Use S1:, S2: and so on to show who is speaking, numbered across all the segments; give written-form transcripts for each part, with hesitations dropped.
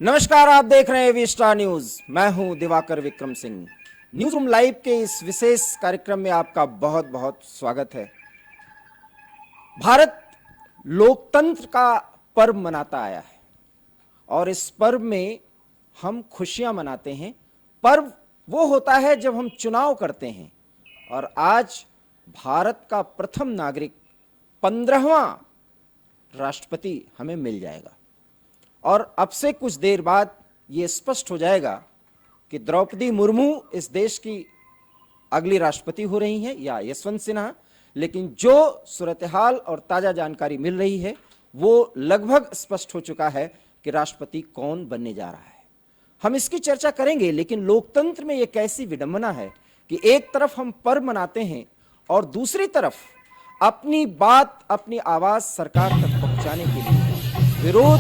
S1: नमस्कार, आप देख रहे हैं वी स्टार न्यूज। मैं हूं Diwakar Vikram Singh. News room live के इस विशेष कार्यक्रम में आपका बहुत बहुत स्वागत है। भारत लोकतंत्र का पर्व मनाता आया है और इस पर्व में हम खुशियां मनाते हैं। पर्व वो होता है जब हम चुनाव करते हैं और आज भारत का प्रथम नागरिक 15वां राष्ट्रपति हमें मिल जाएगा और अब से कुछ देर बाद ये स्पष्ट हो जाएगा कि द्रौपदी मुर्मू इस देश की अगली राष्ट्रपति हो रही हैं या यशवंत सिन्हा। लेकिन जो सूरत-ए-हाल और ताजा जानकारी मिल रही है वो लगभग स्पष्ट हो चुका है कि राष्ट्रपति कौन बनने जा रहा है। हम इसकी चर्चा करेंगे, लेकिन लोकतंत्र में ये कैसी विडंबना है कि एक तरफ हम पर्व मनाते हैं और दूसरी तरफ अपनी बात, अपनी आवाज सरकार तक पहुंचाने के लिए विरोध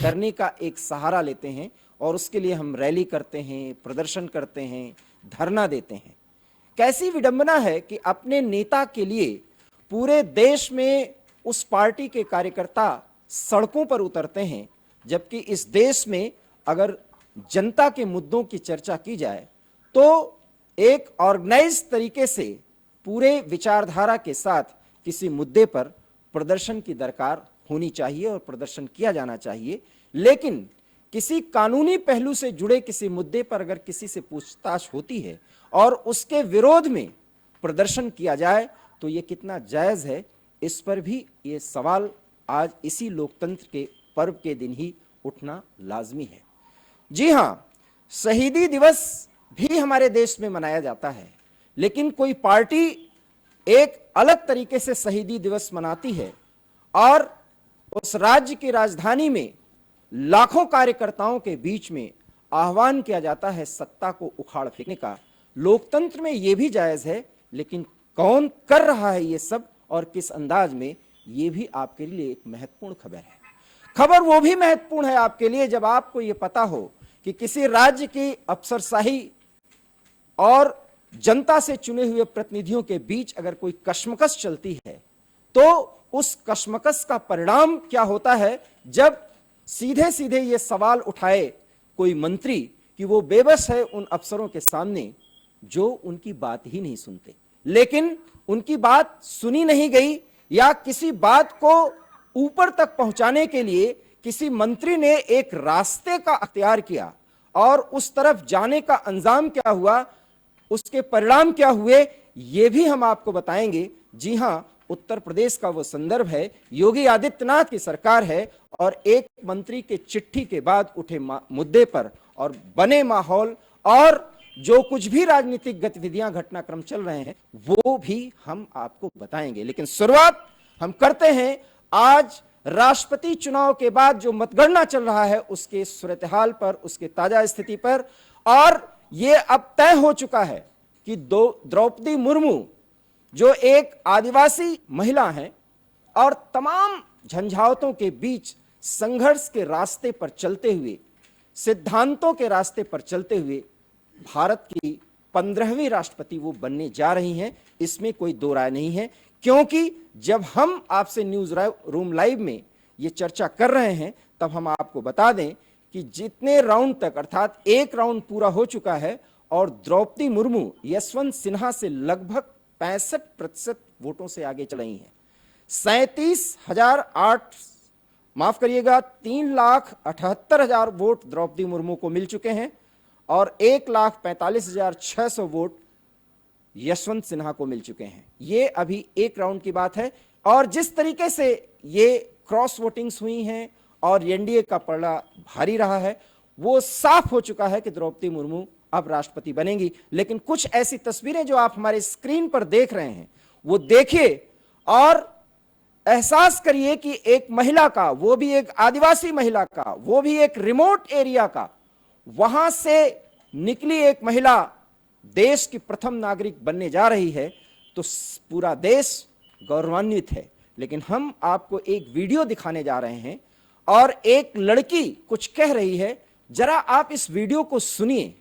S1: करने का एक सहारा लेते हैं और उसके लिए हम रैली करते हैं, प्रदर्शन करते हैं, धरना देते हैं। कैसी विडंबना है कि अपने नेता के लिए पूरे देश में उस पार्टी के कार्यकर्ता सड़कों पर उतरते हैं, जबकि इस देश में अगर जनता के मुद्दों की चर्चा की जाए तो एक ऑर्गेनाइज तरीके से पूरे विचारधारा के साथ किसी मुद्दे पर प्रदर्शन की दरकार होनी चाहिए और प्रदर्शन किया जाना चाहिए। लेकिन किसी कानूनी पहलू से जुड़े किसी मुद्दे पर अगर किसी से पूछताछ होती है और उसके विरोध में प्रदर्शन किया जाए तो ये कितना जायज है, इस पर भी ये सवाल आज इसी लोकतंत्र के पर्व के दिन ही उठना लाजमी है। जी हां, शहीदी दिवस भी हमारे देश में मनाया जाता है, लेकिन कोई पार्टी एक अलग तरीके से शहीदी दिवस मनाती है और उस राज्य की राजधानी में लाखों कार्यकर्ताओं के बीच में आह्वान किया जाता है सत्ता को उखाड़ फेंकने का। लोकतंत्र में यह भी जायज है, लेकिन कौन कर रहा है ये सब और किस अंदाज में, ये भी आपके लिए एक महत्वपूर्ण खबर है। खबर वो भी महत्वपूर्ण है आपके लिए जब आपको ये पता हो कि किसी राज्य की अफसरशाही और जनता से चुने हुए प्रतिनिधियों के बीच अगर कोई कशमकश चलती है तो उस कशमकश का परिणाम क्या होता है जब सीधे सीधे ये सवाल उठाए कोई मंत्री कि वो बेबस है उन अफसरों के सामने जो उनकी बात ही नहीं सुनते। लेकिन उनकी बात सुनी नहीं गई या किसी बात को ऊपर तक पहुंचाने के लिए किसी मंत्री ने एक रास्ते का अख्तियार किया और उस तरफ जाने का अंजाम क्या हुआ, उसके परिणाम क्या हुए, ये भी हम आपको बताएंगे। जी हां, उत्तर प्रदेश का वो संदर्भ है, योगी आदित्यनाथ की सरकार है और एक मंत्री के चिट्ठी के बाद उठे मुद्दे पर और बने माहौल और जो कुछ भी राजनीतिक गतिविधियां, घटनाक्रम चल रहे हैं वो भी हम आपको बताएंगे। लेकिन शुरुआत हम करते हैं आज राष्ट्रपति चुनाव के बाद जो मतगणना चल रहा है उसके सूरत-ए-हाल पर, उसके ताजा स्थिति पर। और यह अब तय हो चुका है कि द्रौपदी मुर्मू जो एक आदिवासी महिला हैं और तमाम झंझावातों के बीच संघर्ष के रास्ते पर चलते हुए, सिद्धांतों के रास्ते पर चलते हुए भारत की 15वीं राष्ट्रपति वो बनने जा रही हैं। इसमें कोई दो राय नहीं है, क्योंकि जब हम आपसे न्यूज रूम लाइव में ये चर्चा कर रहे हैं तब हम आपको बता दें कि जितने राउंड तक, अर्थात एक राउंड पूरा हो चुका है और द्रौपदी मुर्मू यशवंत सिन्हा से लगभग 65% वोटों से आगे चल रही हैं। 3,78,000 वोट द्रौपदी मुर्मू को मिल चुके हैं और 1,45,600 वोट यशवंत सिन्हा को मिल चुके हैं। ये अभी एक राउंड की बात है और जिस तरीके से ये क्रॉस वोटिंग्स हुई हैं और एनडीए का पलड़ा भारी रहा है, वो साफ हो चुका है कि द्रौपदी मुर्मू अब राष्ट्रपति बनेंगी। लेकिन कुछ ऐसी तस्वीरें जो आप हमारे स्क्रीन पर देख रहे हैं वो देखिए और एहसास करिए कि एक महिला का, वो भी एक आदिवासी महिला का, वो भी एक रिमोट एरिया का, वहां से निकली एक महिला देश की प्रथम नागरिक बनने जा रही है तो पूरा देश गौरवान्वित है। लेकिन हम आपको एक वीडियो दिखाने जा रहे हैं और एक लड़की कुछ कह रही है। जरा आप इस वीडियो को सुनिए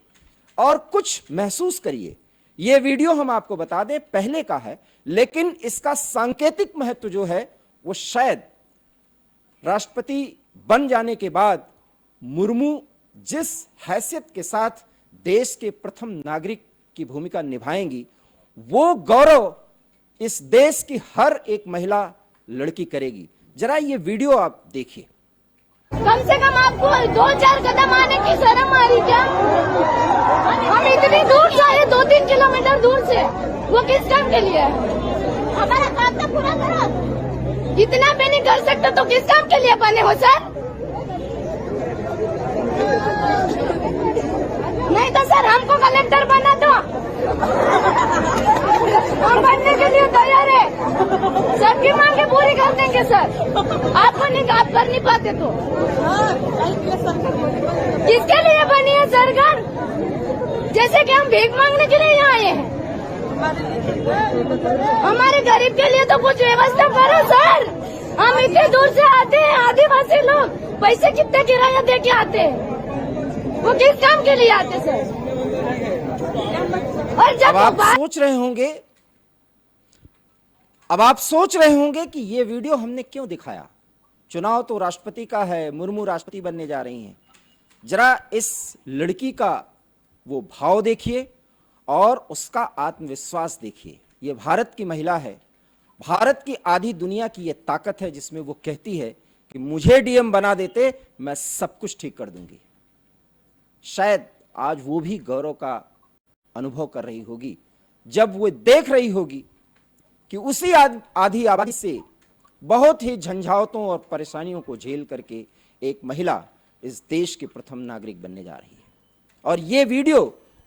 S1: और कुछ महसूस करिए। यह वीडियो हम आपको बता दें पहले का है, लेकिन इसका सांकेतिक महत्व जो है वो शायद राष्ट्रपति बन जाने के बाद मुर्मू जिस हैसियत के साथ देश के प्रथम नागरिक की भूमिका निभाएंगी, वो गौरव इस देश की हर एक महिला लड़की करेगी। जरा ये वीडियो आप देखिए।
S2: कम से कम आपको 2-4 कदम आने की शर्म आ रही क्या? हम इतनी दूर से आए, 2-3 किलोमीटर दूर से, वो किस काम के लिए? हमारा काम तो पूरा करो। इतना भी नहीं कर सकते तो किस काम के लिए बने हो सर? नहीं तो सर हमको कलेक्टर बना दो, हम बनने के लिए तैयार है, सबकी मांगे पूरी कर देंगे सर। आपको नहीं, आप कर नहीं पाते तो किसके लिए बनी है सरकार? जैसे कि हम भीख मांगने के लिए यहाँ आए हैं, हमारे गरीब के लिए तो कुछ व्यवस्था करो सर। हम इतने दूर से आते हैं, आदिवासी लोग पैसे कितने किराया दे के आते हैं, वो किस काम के लिए आते सर? और जब
S1: अब आप सोच रहे होंगे कि ये वीडियो हमने क्यों दिखाया। चुनाव तो राष्ट्रपति का है, मुर्मू राष्ट्रपति बनने जा रही हैं। जरा इस लड़की का वो भाव देखिए और उसका आत्मविश्वास देखिए। ये भारत की महिला है, भारत की आधी दुनिया की ये ताकत है जिसमें वो कहती है कि मुझे डीएम बना देते, मैं सब कुछ ठीक कर दूंगी। शायद आज वो भी गौरव का अनुभव कर रही होगी जब वो देख रही होगी कि उसी आधी आबादी से बहुत ही झंझावतों और परेशानियों को झेल करके एक महिला इस देश के प्रथम नागरिक बनने जा रही है। और ये वीडियो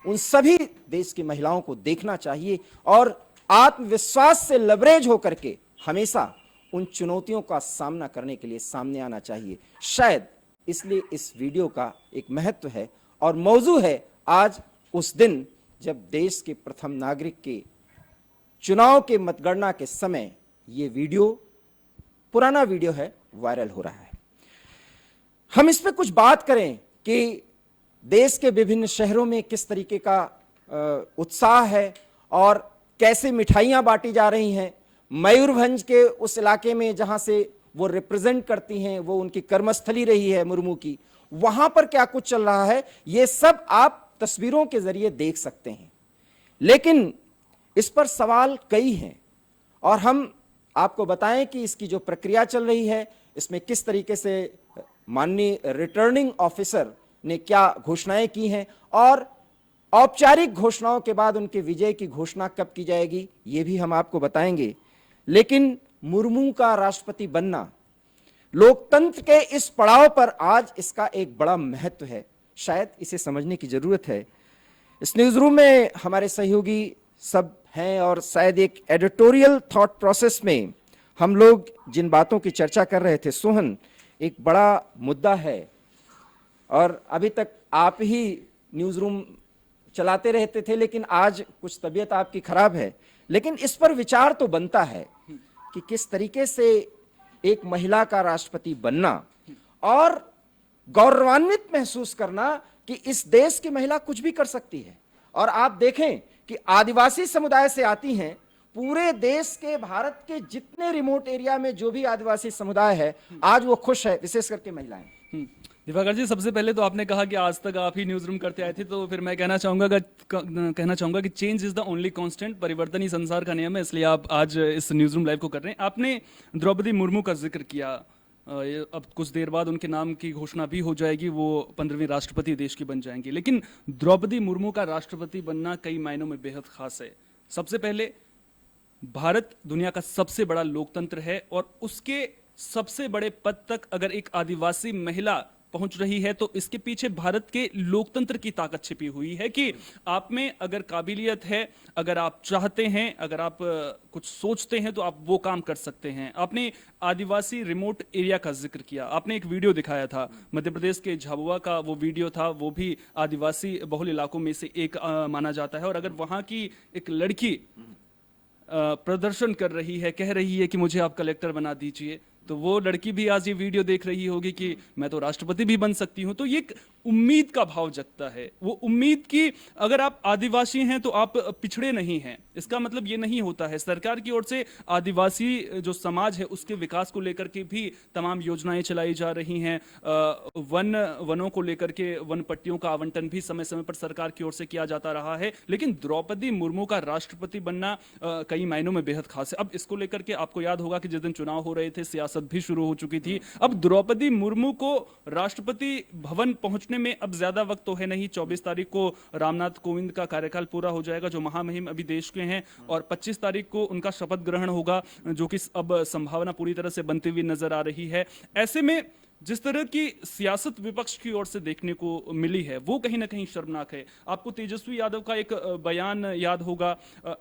S1: उन सभी देश की महिलाओं को देखना चाहिए और आत्मविश्वास से लबरेज होकर के हमेशा उन चुनौतियों का सामना करने के लिए सामने आना चाहिए। शायद इसलिए इस वीडियो का एक महत्व है और मौजू है आज उस दिन जब देश के प्रथम नागरिक के चुनाव के मतगणना के समय ये वीडियो, पुराना वीडियो है, वायरल हो रहा है। हम इस पे कुछ बात करें कि देश के विभिन्न शहरों में किस तरीके का उत्साह है और कैसे मिठाइयां बांटी जा रही हैं। मयूरभंज के उस इलाके में जहां से वो रिप्रेजेंट करती हैं, वो उनकी कर्मस्थली रही है मुर्मू की, वहां पर क्या कुछ चल रहा है, ये सब आप तस्वीरों के जरिए देख सकते हैं। लेकिन इस पर सवाल कई हैं और हम आपको बताएं कि इसकी जो प्रक्रिया चल रही है, इसमें किस तरीके से माननीय रिटर्निंग ऑफिसर ने क्या घोषणाएं की हैं और औपचारिक घोषणाओं के बाद उनके विजय की घोषणा कब की जाएगी, ये भी हम आपको बताएंगे। लेकिन मुर्मू का राष्ट्रपति बनना लोकतंत्र के इस पड़ाव पर आज इसका एक बड़ा महत्व है। शायद इसे समझने की जरूरत है। इस न्यूज रूम में हमारे सहयोगी सब हैं और शायद एक एडिटोरियल थॉट प्रोसेस में हम लोग जिन बातों की चर्चा कर रहे थे, सोहन, एक बड़ा मुद्दा है और अभी तक आप ही न्यूज रूम चलाते रहते थे, लेकिन आज कुछ तबीयत आपकी खराब है। लेकिन इस पर विचार तो बनता है कि किस तरीके से एक महिला का राष्ट्रपति बनना और गौरवान्वित महसूस करना कि इस देश की महिला कुछ भी कर सकती है। और आप देखें कि आदिवासी समुदाय से आती हैं, पूरे देश के भारत के जितने रिमोट एरिया में जो भी आदिवासी समुदाय है, आज वो खुश है, विशेष करके महिलाएं।
S3: दिवाकर जी, सबसे पहले तो आपने कहा कि आज तक आप ही न्यूज रूम करते आए थे, तो फिर मैं कहना चाहूंगा कि change is the only constant, परिवर्तन ही संसार का नियम है, इसलिए आप आज इस न्यूज रूम लाइव को कर रहे हैं। आपने द्रौपदी मुर्मू का जिक्र किया, अब कुछ देर बाद उनके नाम की घोषणा भी हो जाएगी, वो 15वीं राष्ट्रपति देश की बन जाएंगी। लेकिन द्रौपदी मुर्मू का राष्ट्रपति बनना कई मायनों में बेहद खास है। सबसे पहले भारत दुनिया का सबसे बड़ा लोकतंत्र है और उसके सबसे बड़े पद तक अगर एक आदिवासी महिला पहुंच रही है तो इसके पीछे भारत के लोकतंत्र की ताकत छिपी हुई है कि आप में अगर काबिलियत है, अगर आप चाहते हैं, अगर आप कुछ सोचते हैं तो आप वो काम कर सकते हैं। आपने आदिवासी रिमोट एरिया का जिक्र किया, आपने एक वीडियो दिखाया था मध्य प्रदेश के झाबुआ का, वो वीडियो था, वो भी आदिवासी बहुल इलाकों में से एक माना जाता है। और अगर वहां की एक लड़की प्रदर्शन कर रही है, कह रही है कि मुझे आप कलेक्टर बना दीजिए, तो वो लड़की भी आज ये वीडियो देख रही होगी कि मैं तो राष्ट्रपति भी बन सकती हूं। तो ये उम्मीद का भाव जगता है। वो उम्मीद की अगर आप आदिवासी हैं तो आप पिछड़े नहीं हैं, इसका मतलब ये नहीं होता है। सरकार की ओर से आदिवासी जो समाज है उसके विकास को लेकर के भी तमाम योजनाएं चलाई जा रही हैं। वनों को लेकर के वन पट्टियों का आवंटन भी समय समय पर सरकार की ओर से किया जाता रहा है। लेकिन द्रौपदी मुर्मू का राष्ट्रपति बनना कई मायनों में बेहद खास है। अब इसको लेकर के आपको याद होगा कि जिस दिन चुनाव हो रहे थे सियासत भी शुरू हो चुकी थी। अब द्रौपदी मुर्मू को राष्ट्रपति भवन पहुंचने में अब ज्यादा वक्त तो है नहीं। 24 तारीख को रामनाथ कोविंद का कार्यकाल पूरा हो जाएगा, जो महामहिम अभी देश के हैं, और 25 तारीख को उनका शपथ ग्रहण होगा, जो कि अब संभावना पूरी तरह से बनती हुई नजर आ रही है। ऐसे में जिस तरह की सियासत विपक्ष की ओर से देखने को मिली है वो कहीं ना कहीं शर्मनाक है। आपको तेजस्वी यादव का एक बयान याद होगा।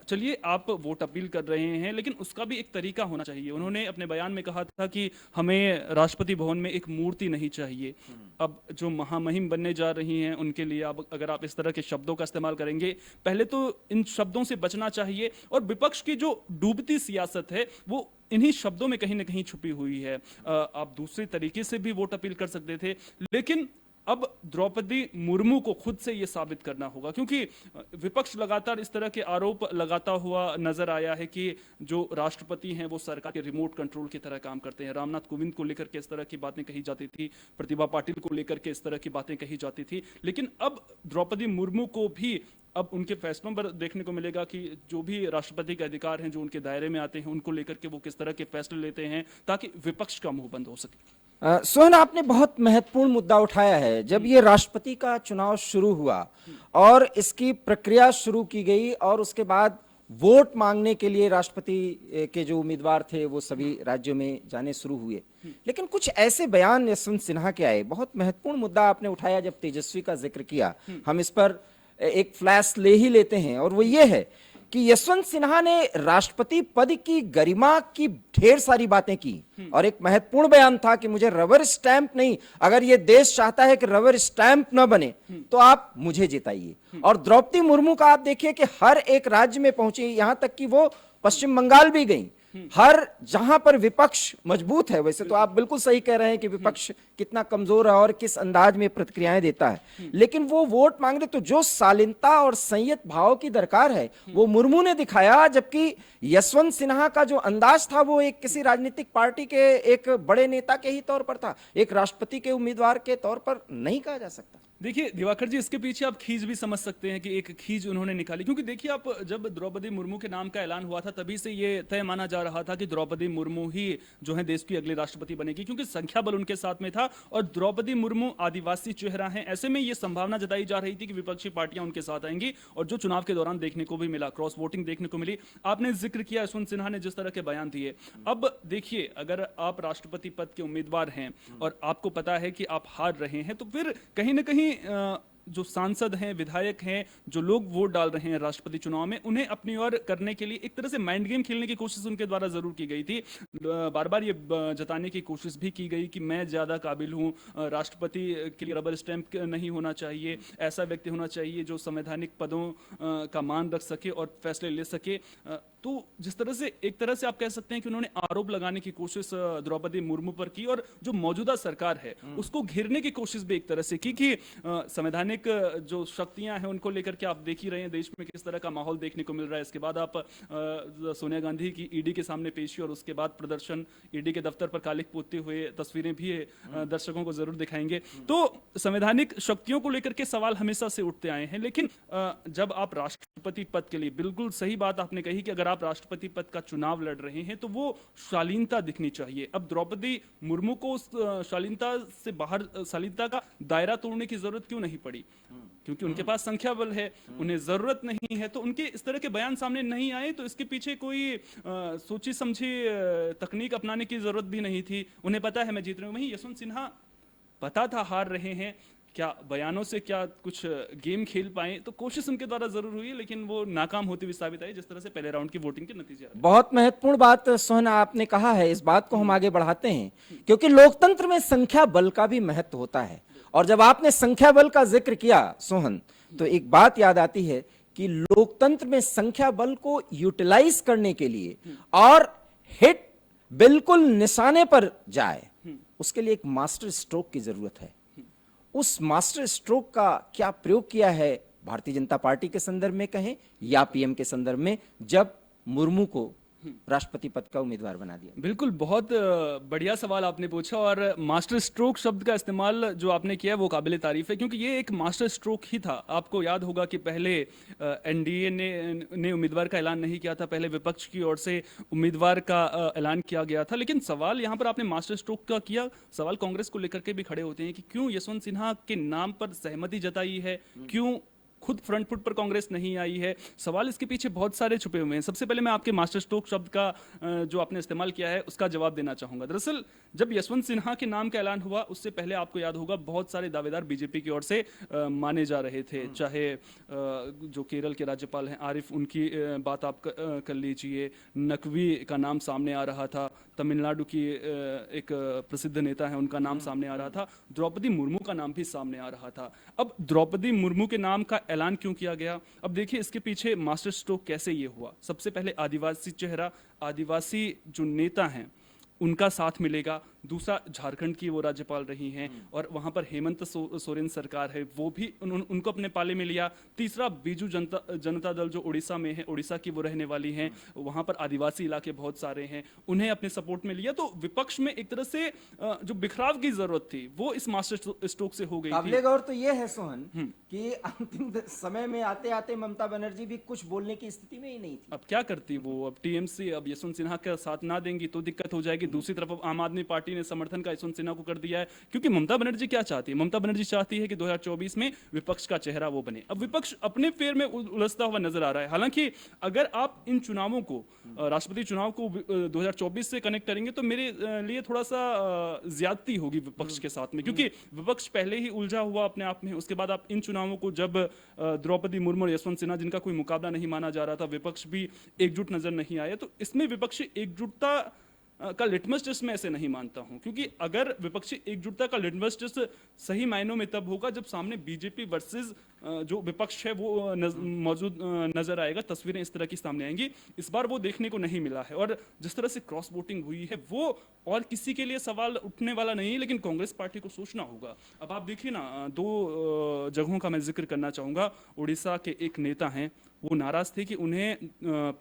S3: चलिए, आप वोट अपील कर रहे हैं, लेकिन उसका भी एक तरीका होना चाहिए। उन्होंने अपने बयान में कहा था कि हमें राष्ट्रपति भवन में एक मूर्ति नहीं चाहिए। अब जो महामहिम बनने जा रही हैं उनके लिए अब अगर आप इस तरह के शब्दों का इस्तेमाल करेंगे, पहले तो इन शब्दों से बचना चाहिए। और विपक्ष की जो डूबती सियासत है वो इन्हीं शब्दों में कहीं ना कहीं छुपी हुई है। आप दूसरे तरीके से भी वोट अपील कर सकते थे, लेकिन अब द्रौपदी मुर्मू को खुद से यह साबित करना होगा, क्योंकि विपक्ष लगातार इस तरह के आरोप लगाता हुआ नजर आया है कि जो राष्ट्रपति हैं वो सरकार के रिमोट कंट्रोल की तरह काम करते हैं। रामनाथ कोविंद को लेकर के इस तरह की बातें कही जाती थी, प्रतिभा पाटिल को लेकर के इस तरह की बातें कही जाती थी, लेकिन अब द्रौपदी मुर्मू को भी अब उनके फैसलों पर देखने को मिलेगा कि जो भी राष्ट्रपति के अधिकार हैं जो उनके दायरे में आते हैं उनको लेकर के वो किस तरह के फैसले लेते हैं ताकि विपक्ष का मुंह बंद हो सके।
S1: सोहन, आपने बहुत महत्वपूर्ण मुद्दा उठाया है। जब ये राष्ट्रपति का चुनाव शुरू हुआ और इसकी प्रक्रिया शुरू की गई और उसके बाद वोट मांगने के लिए राष्ट्रपति के जो उम्मीदवार थे वो सभी राज्यों में जाने शुरू हुए, लेकिन कुछ ऐसे बयान यशवंत सिन्हा के आए। बहुत महत्वपूर्ण मुद्दा आपने उठाया जब तेजस्वी का जिक्र किया, हम इस पर एक फ्लैश ले ही लेते हैं, और वो ये है कि यशवंत सिन्हा ने राष्ट्रपति पद की गरिमा की ढेर सारी बातें की और एक महत्वपूर्ण बयान था कि मुझे रबर स्टैंप नहीं, अगर ये देश चाहता है कि रबर स्टैंप न बने तो आप मुझे जिताइए। और द्रौपदी मुर्मू का आप देखिए कि हर एक राज्य में पहुंची, यहां तक कि वो पश्चिम बंगाल भी गई। हर जहां पर विपक्ष मजबूत है, वैसे तो आप बिल्कुल सही कह रहे हैं कि विपक्ष कितना कमजोर है और किस अंदाज में प्रतिक्रियाएं देता है, लेकिन वो वोट मांग रहे, तो जो शालीनता और संयत भाव की दरकार है वो मुर्मू ने दिखाया, जबकि यशवंत सिन्हा का जो अंदाज था वो एक किसी राजनीतिक पार्टी के एक बड़े नेता के ही तौर पर था, एक राष्ट्रपति के उम्मीदवार के तौर पर नहीं कहा जा सकता।
S3: देखिए दिवाकर जी, इसके पीछे आप खींच भी समझ सकते हैं कि एक खींच उन्होंने निकाली, क्योंकि देखिए आप जब द्रौपदी मुर्मू के नाम का ऐलान हुआ था तभी से ये तय माना जा रहा था कि द्रौपदी मुर्मू ही जो है देश की अगली राष्ट्रपति बनेगी, क्योंकि संख्या बल उनके साथ में था और द्रौपदी मुर्मू आदिवासी चेहरा है। ऐसे में ये संभावना जताई जा रही थी कि विपक्षी पार्टियां उनके साथ आएंगी, और जो चुनाव के दौरान देखने को भी मिला, क्रॉस वोटिंग देखने को मिली। आपने जिक्र किया यशवंत सिन्हा ने जिस तरह के बयान दिए। अब देखिए, अगर आप राष्ट्रपति पद के उम्मीदवार हैं और आपको पता है कि आप हार रहे हैं, तो फिर कहीं ना कहीं जो सांसद हैं, विधायक हैं, जो लोग वोट डाल रहे हैं राष्ट्रपति चुनाव में, उन्हें अपनी ओर करने के लिए एक तरह से माइंड गेम खेलने की कोशिश उनके द्वारा जरूर की गई थी। बार बार ये जताने की कोशिश भी की गई कि मैं ज्यादा काबिल हूं, राष्ट्रपति के लिए रबर स्टैंप नहीं होना चाहिए, ऐसा व्यक्ति होना चाहिए जो संवैधानिक पदों का मान रख सके और फैसले ले सके। तो जिस तरह से एक तरह से आप कह सकते हैं कि उन्होंने आरोप लगाने की कोशिश द्रौपदी मुर्मू पर की, और जो मौजूदा सरकार है उसको घेरने की कोशिश भी एक तरह से की कि संवैधानिक जो शक्तियां हैं उनको लेकर के आप देख ही रहे हैं देश में किस तरह का माहौल देखने को मिल रहा है। इसके बाद आप सोनिया गांधी की ईडी के सामने पेशी और उसके बाद प्रदर्शन, ईडी के दफ्तर पर कालिख पोतते हुए तस्वीरें भी दर्शकों को जरूर दिखाएंगे। तो संवैधानिक शक्तियों को लेकर के सवाल हमेशा से उठते आए हैं, लेकिन जब आप राष्ट्रपति पद के लिए, बिल्कुल सही बात आपने कही कि अगर आप राष्ट्रपति पद का चुनाव लड़ रहे हैं तो वो शालीनता दिखनी चाहिए। अब द्रौपदी मुर्मू को उस शालीनता से बाहर, शालीनता का दायरा तोड़ने की जरूरत क्यों नहीं पड़ी? क्योंकि उनके पास संख्या बल है, उन्हें जरूरत नहीं है। तो उनके इस तरह के बयान सामने नहीं आए तो इसके पीछे कोई सोची समझी तकनीक अपनाने की जरूरत भी नहीं थी। उन्हें पता है मैं जीत रहा हूं। वहीं यशवंत सिन्हा पता था हार रहे हैं, क्या बयानों से क्या कुछ गेम खेल पाए? तो कोशिश उनके द्वारा जरूर हुई, लेकिन वो नाकाम होती हुई साबित आई, जिस तरह से पहले राउंड की वोटिंग के नतीजे।
S1: बहुत महत्वपूर्ण बात सोहना आपने कहा है, इस बात को हम आगे बढ़ाते हैं, क्योंकि लोकतंत्र में संख्या बल का भी महत्व होता है। और जब आपने संख्या बल का जिक्र किया सोहन, तो एक बात याद आती है कि लोकतंत्र में संख्या बल को यूटिलाइज करने के लिए और हिट बिल्कुल निशाने पर जाए, उसके लिए एक मास्टर स्ट्रोक की जरूरत है। उस मास्टर स्ट्रोक का क्या प्रयोग किया है भारतीय जनता पार्टी के संदर्भ में कहें या पीएम के संदर्भ में, जब मुर्मू को राष्ट्रपति पद का उम्मीदवार बना दिया?
S3: बिल्कुल, बहुत बढ़िया सवाल आपने पूछा और मास्टर स्ट्रोक शब्द का इस्तेमाल जो आपने किया वो काबिल तारीफ है, क्योंकि ये एक मास्टर स्ट्रोक ही था। आपको याद होगा कि पहले एनडीए ने उम्मीदवार का ऐलान नहीं किया था, पहले विपक्ष की ओर से उम्मीदवार का ऐलान किया गया था। लेकिन सवाल यहाँ पर आपने मास्टर स्ट्रोक का किया, सवाल कांग्रेस को लेकर के भी खड़े होते हैं कि क्यों यशवंत सिन्हा के नाम पर सहमति जताई है, क्यों खुद फ्रंट फुट पर कांग्रेस नहीं आई है। सवाल इसके पीछे बहुत सारे छुपे हुए हैं। सबसे पहले मैं आपके मास्टर स्ट्रोक शब्द का जो आपने इस्तेमाल किया है उसका जवाब देना चाहूंगा। दरअसल जब यशवंत सिन्हा के नाम का ऐलान हुआ उससे पहले आपको याद होगा बहुत सारे दावेदार बीजेपी की ओर से माने जा रहे थे, चाहे जो केरल के राज्यपाल हैं आरिफ, उनकी बात आप कर लीजिए, नकवी का नाम सामने आ रहा था, तमिलनाडु की एक प्रसिद्ध नेता है उनका नाम सामने आ रहा था, द्रौपदी मुर्मू का नाम भी सामने आ रहा था। अब द्रौपदी मुर्मू के नाम का ऐलान क्यों किया गया? अब देखिए इसके पीछे मास्टर स्ट्रोक कैसे ये हुआ। सबसे पहले आदिवासी चेहरा, आदिवासी जो नेता हैं उनका साथ मिलेगा। दूसरा, झारखंड की वो राज्यपाल रही हैं और वहां पर हेमंत सोरेन सरकार है, वो भी उनको अपने पाले में लिया। तीसरा, बीजू जनता दल जो उड़ीसा में है, उड़ीसा की वो रहने वाली हैं, वहां पर आदिवासी इलाके बहुत सारे हैं, उन्हें अपने सपोर्ट में लिया। तो विपक्ष में एक तरह से जो बिखराव की जरूरत थी वो इस मास्टर स्ट्रोक से हो गई थी।
S1: गौर तो ये है सोहन कि अंतिम समय में आते आते ममता बनर्जी भी कुछ बोलने की स्थिति में ही नहीं थी।
S3: अब क्या करती वो? अब टीएमसी अब यशवंत सिन्हा का साथ ना देंगी तो दिक्कत हो जाएगी। दूसरी तरफ अब आम आदमी पार्टी ने समर्थन का यशवंत सिन्हा को कर दिया है, क्योंकि ममता बनर्जी क्या चाहती है? ममता बनर्जी चाहती है कि 2024 में विपक्ष का चेहरा वो बने। अब विपक्ष अपने फेर में उलझता हुआ नजर आ रहा है। हालांकि अगर आप इन चुनावों को, राष्ट्रपति चुनाव को 2024 से कनेक्ट करेंगे तो मेरे लिए थोड़ा सा ज्यादती होगी विपक्ष के साथ में, क्योंकि विपक्ष पहले ही उलझा हुआ अपने आप में। उसके बाद आप इन चुनावों को, जब द्रौपदी मुर्मू और यशवंत सिन्हा जिनका कोई मुकाबला नहीं माना जा रहा था, विपक्ष भी एकजुट नजर नहीं आया, तो इसमें विपक्षी एकजुटता का लिटमस टेस्ट मैं ऐसे नहीं मानता हूं, क्योंकि अगर विपक्षी एकजुटता का लिटमस टेस्ट सही मायनों में तब होगा जब सामने बीजेपी वर्सेस जो विपक्ष है वो मौजूद नजर आएगा, तस्वीरें इस तरह की सामने आएंगी। इस बार वो देखने को नहीं मिला है और जिस तरह से क्रॉस वोटिंग हुई है वो और किसी के लिए सवाल उठने वाला नहीं है, लेकिन कांग्रेस पार्टी को सोचना होगा। अब आप देखिए ना, दो जगहों का मैं जिक्र करना चाहूंगा। उड़ीसा के एक नेता हैं, वो नाराज थे कि उन्हें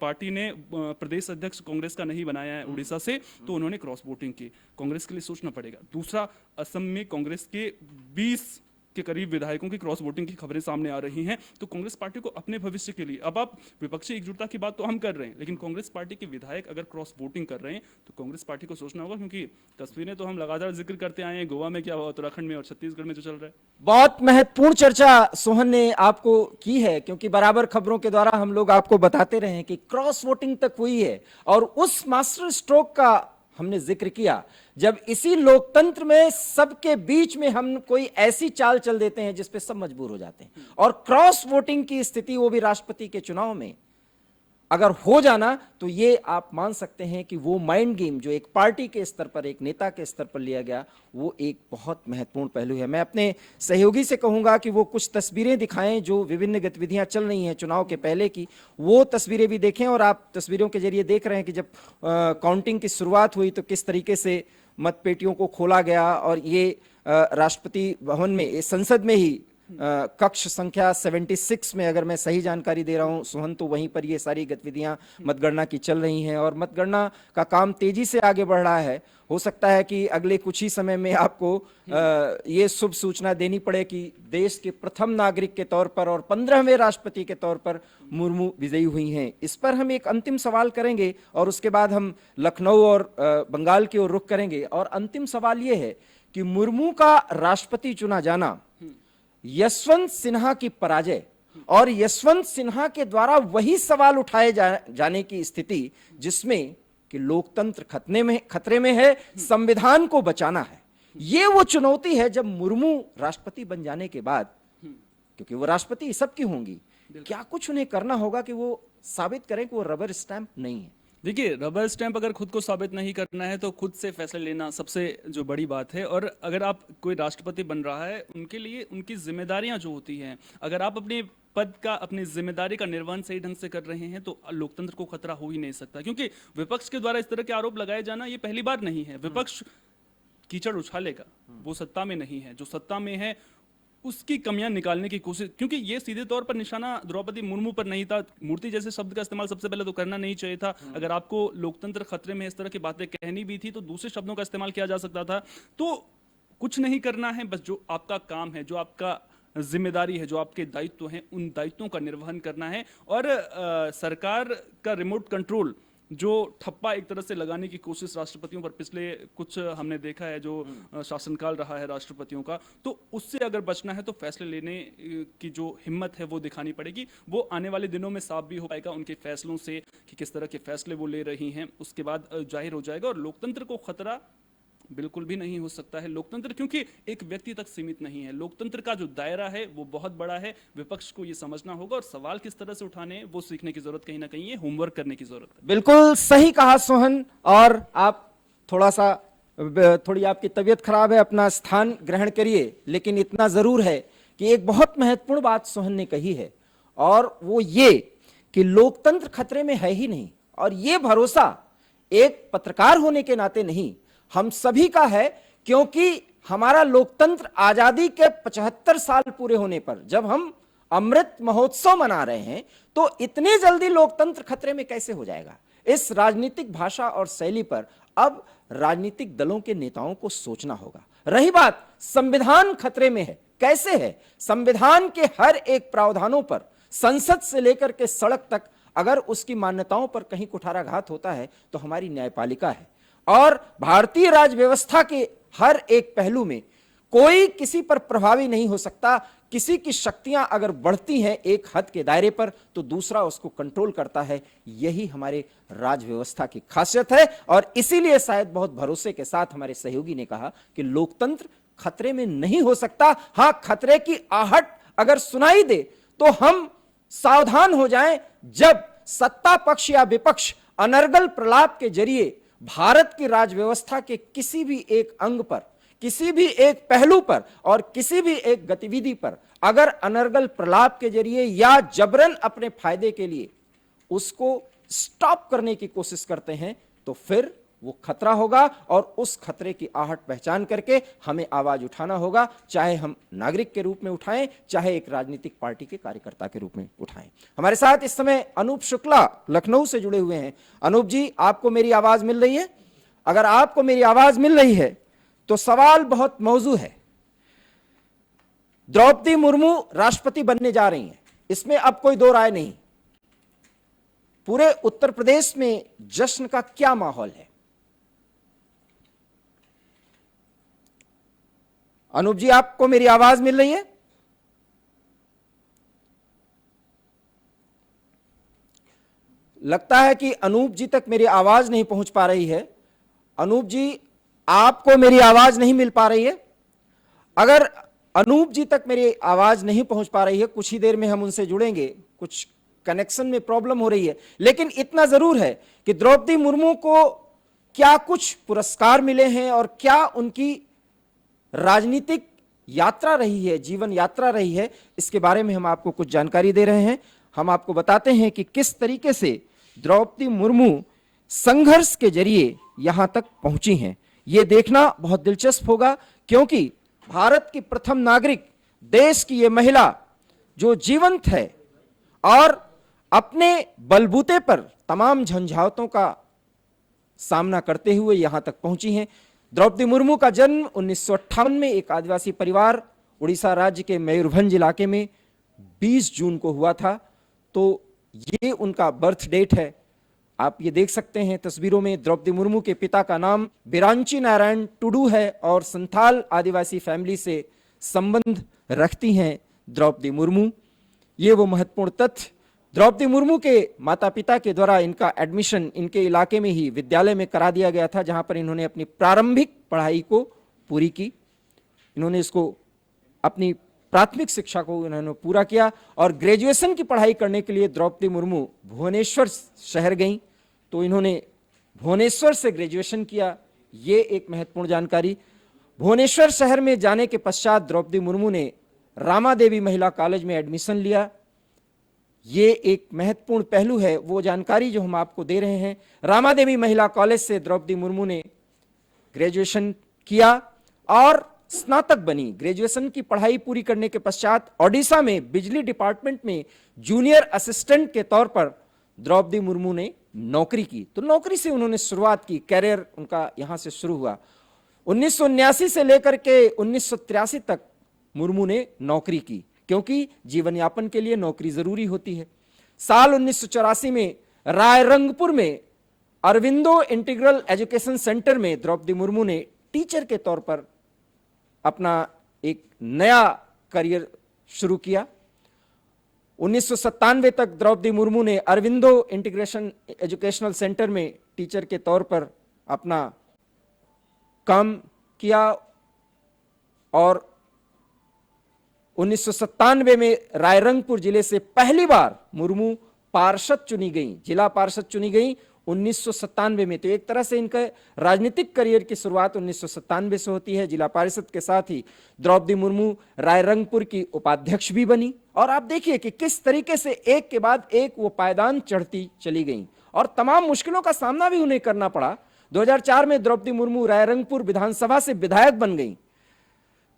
S3: पार्टी ने प्रदेश अध्यक्ष कांग्रेस का नहीं बनाया है उड़ीसा से, तो उन्होंने क्रॉस वोटिंग की। कांग्रेस के लिए सोचना पड़ेगा। दूसरा, असम में कांग्रेस के 20 के करीब विधायकों की क्रॉस वोटिंग की खबरें सामने आ रही हैं, तो कांग्रेस पार्टी को अपने भविष्य के लिए, अब आप विपक्षी एकजुटता की बात तो हम कर रहे हैं, लेकिन कांग्रेस पार्टी के विधायक अगर क्रॉस वोटिंग कर रहे हैं तो कांग्रेस पार्टी को सोचना होगा, क्योंकि तस्वीरें तो हम लगातार जिक्र करते आए हैं, गोवा में क्या हुआ, उत्तराखंड में और छत्तीसगढ़ में जो चल रहा है।
S1: बहुत महत्वपूर्ण चर्चा सोहन ने आपको की है, क्योंकि बराबर खबरों के द्वारा हम लोग आपको बताते रहे हैं कि क्रॉस वोटिंग तक हुई है और उस मास्टर स्ट्रोक का हमने जिक्र किया जब इसी लोकतंत्र में सबके बीच में हम कोई ऐसी चाल चल देते हैं जिस पे सब मजबूर हो जाते हैं। और क्रॉस वोटिंग की स्थिति वो भी राष्ट्रपति के चुनाव में अगर हो जाना, तो ये आप मान सकते हैं कि वो माइंड गेम जो एक पार्टी के स्तर पर, एक नेता के स्तर पर लिया गया, वो एक बहुत महत्वपूर्ण पहलू है। मैं अपने सहयोगी से कहूंगा कि वो कुछ तस्वीरें दिखाएं जो विभिन्न गतिविधियां चल रही हैं चुनाव के पहले की, वो तस्वीरें भी देखें। और आप तस्वीरों के जरिए देख रहे हैं कि जब काउंटिंग की शुरुआत हुई तो किस तरीके से मतपेटियों को खोला गया और ये राष्ट्रपति भवन में, संसद में ही कक्ष संख्या 76 में, अगर मैं सही जानकारी दे रहा हूं सोहन, तो वहीं पर ये सारी गतिविधियां मतगणना की चल रही हैं और मतगणना का काम तेजी से आगे बढ़ रहा है। हो सकता है कि अगले कुछ ही समय में आपको ये शुभ सूचना देनी पड़े कि देश के प्रथम नागरिक के तौर पर और 15वें राष्ट्रपति के तौर पर मुर्मू विजयी हुई हैं। इस पर हम एक अंतिम सवाल करेंगे और उसके बाद हम लखनऊ और बंगाल की ओर रुख करेंगे। और अंतिम सवाल ये है कि मुर्मू का राष्ट्रपति चुना जाना, यशवंत सिन्हा की पराजय और यशवंत सिन्हा के द्वारा वही सवाल उठाए जाने की स्थिति जिसमें कि लोकतंत्र खतरे में है, संविधान को बचाना है, ये वो चुनौती है जब मुर्मू राष्ट्रपति बन जाने के बाद, क्योंकि वो राष्ट्रपति सबकी होंगी, क्या कुछ उन्हें करना होगा कि वो साबित करें कि वो रबर स्टैंप नहीं है।
S3: देखिए, रबर स्टैंप अगर खुद को साबित नहीं करना है तो खुद से फैसले लेना सबसे जो बड़ी बात है। और अगर आप कोई राष्ट्रपति बन रहा है, उनके लिए उनकी जिम्मेदारियां जो होती हैं, अगर आप अपने पद का, अपनी जिम्मेदारी का निर्वहन सही ढंग से कर रहे हैं तो लोकतंत्र को खतरा हो ही नहीं सकता। क्योंकि विपक्ष के द्वारा इस तरह के आरोप लगाए जाना ये पहली बार नहीं है। विपक्ष कीचड़ उछालेगा, वो सत्ता में नहीं है। जो सत्ता में है उसकी कमियां निकालने की कोशिश, क्योंकि ये सीधे तौर पर निशाना द्रौपदी मुर्मू पर नहीं था। मूर्ति जैसे शब्द का इस्तेमाल सबसे पहले तो करना नहीं चाहिए था। अगर आपको लोकतंत्र खतरे में इस तरह की बातें कहनी भी थी तो दूसरे शब्दों का इस्तेमाल किया जा सकता था। तो कुछ नहीं करना है, बस जो आपका काम है, जो आपका जिम्मेदारी है, जो आपके दायित्व हैं, उन दायित्वों का निर्वहन करना है। और सरकार का रिमोट कंट्रोल जो ठप्पा एक तरह से लगाने की कोशिश राष्ट्रपतियों पर पिछले कुछ हमने देखा है, जो शासनकाल रहा है राष्ट्रपतियों का, तो उससे अगर बचना है तो फैसले लेने की जो हिम्मत है वो दिखानी पड़ेगी। वो आने वाले दिनों में साफ भी हो पाएगा उनके फैसलों से कि किस तरह के फैसले वो ले रही हैं, उसके बाद जाहिर हो जाएगा। और लोकतंत्र को खतरा बिल्कुल भी नहीं हो सकता है। लोकतंत्र क्योंकि एक व्यक्ति तक सीमित नहीं है, लोकतंत्र का जो दायरा है वो बहुत बड़ा है। विपक्ष को ये समझना होगा और सवाल किस तरह से उठाने हैं वो सीखने की जरूरत कहीं ना कहीं है, होमवर्क करने की जरूरत है।
S1: बिल्कुल सही कहा सोहन। और आप थोड़ी आपकी तबीयत खराब है, अपना स्थान ग्रहण करिए। लेकिन इतना जरूर है कि एक बहुत महत्वपूर्ण बात सोहन ने कही है, और वो ये कि लोकतंत्र खतरे में है ही नहीं। और ये भरोसा एक पत्रकार होने के नाते नहीं, हम सभी का है, क्योंकि हमारा लोकतंत्र आजादी के 75 साल पूरे होने पर जब हम अमृत महोत्सव मना रहे हैं, तो इतनी जल्दी लोकतंत्र खतरे में कैसे हो जाएगा। इस राजनीतिक भाषा और शैली पर अब राजनीतिक दलों के नेताओं को सोचना होगा। रही बात संविधान खतरे में है, कैसे है? संविधान के हर एक प्रावधानों पर, संसद से लेकर के सड़क तक, अगर उसकी मान्यताओं पर कहीं कुठाराघात होता है तो हमारी न्यायपालिका है। और भारतीय राज व्यवस्था के हर एक पहलू में कोई किसी पर प्रभावी नहीं हो सकता। किसी की शक्तियां अगर बढ़ती हैं एक हद के दायरे पर, तो दूसरा उसको कंट्रोल करता है। यही हमारे राज व्यवस्था की खासियत है। और इसीलिए शायद बहुत भरोसे के साथ हमारे सहयोगी ने कहा कि लोकतंत्र खतरे में नहीं हो सकता। हां, खतरे की आहट अगर सुनाई दे तो हम सावधान हो जाएं। जब सत्ता पक्ष या विपक्ष अनर्गल प्रलाप के जरिए भारत की राजव्यवस्था के किसी भी एक अंग पर, किसी भी एक पहलू पर और किसी भी एक गतिविधि पर अगर अनर्गल प्रलाप के जरिए या जबरन अपने फायदे के लिए उसको स्टॉप करने की कोशिश करते हैं, तो फिर वो खतरा होगा। और उस खतरे की आहट पहचान करके हमें आवाज उठाना होगा, चाहे हम नागरिक के रूप में उठाएं, चाहे एक राजनीतिक पार्टी के कार्यकर्ता के रूप में उठाएं। हमारे साथ इस समय अनूप शुक्ला लखनऊ से जुड़े हुए हैं। अनूप जी, आपको मेरी आवाज मिल रही है? अगर आपको मेरी आवाज मिल रही है तो सवाल बहुत मौजू है। द्रौपदी मुर्मू राष्ट्रपति बनने जा रही हैं, इसमें अब कोई दो राय नहीं। पूरे उत्तर प्रदेश में जश्न का क्या माहौल है? अनूप जी, आपको मेरी आवाज मिल रही है? लगता है कि अनूप जी तक मेरी आवाज नहीं पहुंच पा रही है। अनूप जी, आपको मेरी आवाज नहीं मिल पा रही है? अगर अनूप जी तक मेरी आवाज नहीं पहुंच पा रही है, कुछ ही देर में हम उनसे जुड़ेंगे। कुछ कनेक्शन में प्रॉब्लम हो रही है। लेकिन इतना जरूर है कि द्रौपदी मुर्मू को क्या कुछ पुरस्कार मिले हैं और क्या उनकी राजनीतिक यात्रा रही है, जीवन यात्रा रही है, इसके बारे में हम आपको कुछ जानकारी दे रहे हैं। हम आपको बताते हैं कि किस तरीके से द्रौपदी मुर्मू संघर्ष के जरिए यहां तक पहुंची हैं। यह देखना बहुत दिलचस्प होगा, क्योंकि भारत की प्रथम नागरिक, देश की यह महिला जो जीवंत है और अपने बलबूते पर तमाम झंझावातों का सामना करते हुए यहां तक पहुंची हैं। द्रौपदी मुर्मू का जन्म 1958 में एक आदिवासी परिवार उड़ीसा राज्य के मयूरभंज इलाके में 20 जून को हुआ था। तो ये उनका बर्थ डेट है। आप ये देख सकते हैं तस्वीरों में, द्रौपदी मुर्मू के पिता का नाम बिरांची नारायण टुडू है और संथाल आदिवासी फैमिली से संबंध रखती हैं द्रौपदी मुर्मू। ये वो महत्वपूर्ण तथ्य, द्रौपदी मुर्मू के माता पिता के द्वारा इनका एडमिशन इनके इलाके में ही विद्यालय में करा दिया गया था, जहां पर इन्होंने अपनी प्रारंभिक पढ़ाई को पूरी की। इन्होंने इसको अपनी प्राथमिक शिक्षा को इन्होंने पूरा किया और ग्रेजुएशन की पढ़ाई करने के लिए द्रौपदी मुर्मू भुवनेश्वर शहर गईं, तो इन्होंने भुवनेश्वर से ग्रेजुएशन किया। ये एक महत्वपूर्ण जानकारी। भुवनेश्वर शहर में जाने के पश्चात द्रौपदी मुर्मू ने रामा देवी महिला कॉलेज में एडमिशन लिया। ये एक महत्वपूर्ण पहलू है, वो जानकारी जो हम आपको दे रहे हैं। रामा देवी महिला कॉलेज से द्रौपदी मुर्मू ने ग्रेजुएशन किया और स्नातक बनी। ग्रेजुएशन की पढ़ाई पूरी करने के पश्चात ओडिशा में बिजली डिपार्टमेंट में जूनियर असिस्टेंट के तौर पर द्रौपदी मुर्मू ने नौकरी की। तो नौकरी से उन्होंने शुरुआत की, कैरियर उनका यहां से शुरू हुआ। 1979 से लेकर के 1983 तक मुर्मू ने नौकरी की, क्योंकि जीवन यापन के लिए नौकरी जरूरी होती है। साल 1984 में रायरंगपुर में अरविंदो इंटीग्रल एजुकेशन सेंटर में द्रौपदी मुर्मू ने टीचर के तौर पर अपना एक नया करियर शुरू किया। 1997 तक द्रौपदी मुर्मू ने अरविंदो इंटीग्रेशन एजुकेशनल सेंटर में टीचर के तौर पर अपना काम किया और 1997 में रायरंगपुर जिले से पहली बार मुर्मू पार्षद चुनी गई, जिला पार्षद चुनी गई 1997 में। तो एक तरह से इनका राजनीतिक करियर की शुरुआत 1997 से होती है। जिला पार्षद के साथ ही द्रौपदी मुर्मू रायरंगपुर की उपाध्यक्ष भी बनी। और आप देखिए कि किस तरीके से एक के बाद एक वो पायदान चढ़ती चली गई और तमाम मुश्किलों का सामना भी उन्हें करना पड़ा। 2004 में द्रौपदी मुर्मू रायरंगपुर विधानसभा से विधायक बन गई।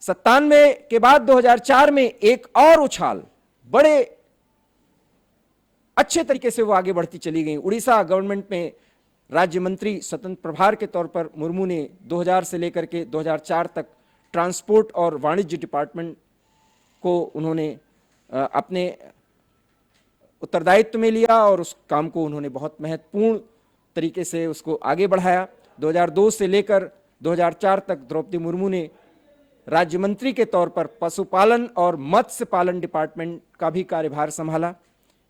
S1: 97 के बाद 2004 में एक और उछाल, बड़े अच्छे तरीके से वो आगे बढ़ती चली गई। उड़ीसा गवर्नमेंट में राज्य मंत्री स्वतंत्र प्रभार के तौर पर मुर्मू ने 2000 से लेकर के 2004 तक ट्रांसपोर्ट और वाणिज्य डिपार्टमेंट को उन्होंने अपने उत्तरदायित्व में लिया और उस काम को उन्होंने बहुत महत्वपूर्ण तरीके से उसको आगे बढ़ाया। 2002 से लेकर 2004 तक द्रौपदी मुर्मू ने राज्य मंत्री के तौर पर पशुपालन और मत्स्य पालन डिपार्टमेंट का भी कार्यभार संभाला।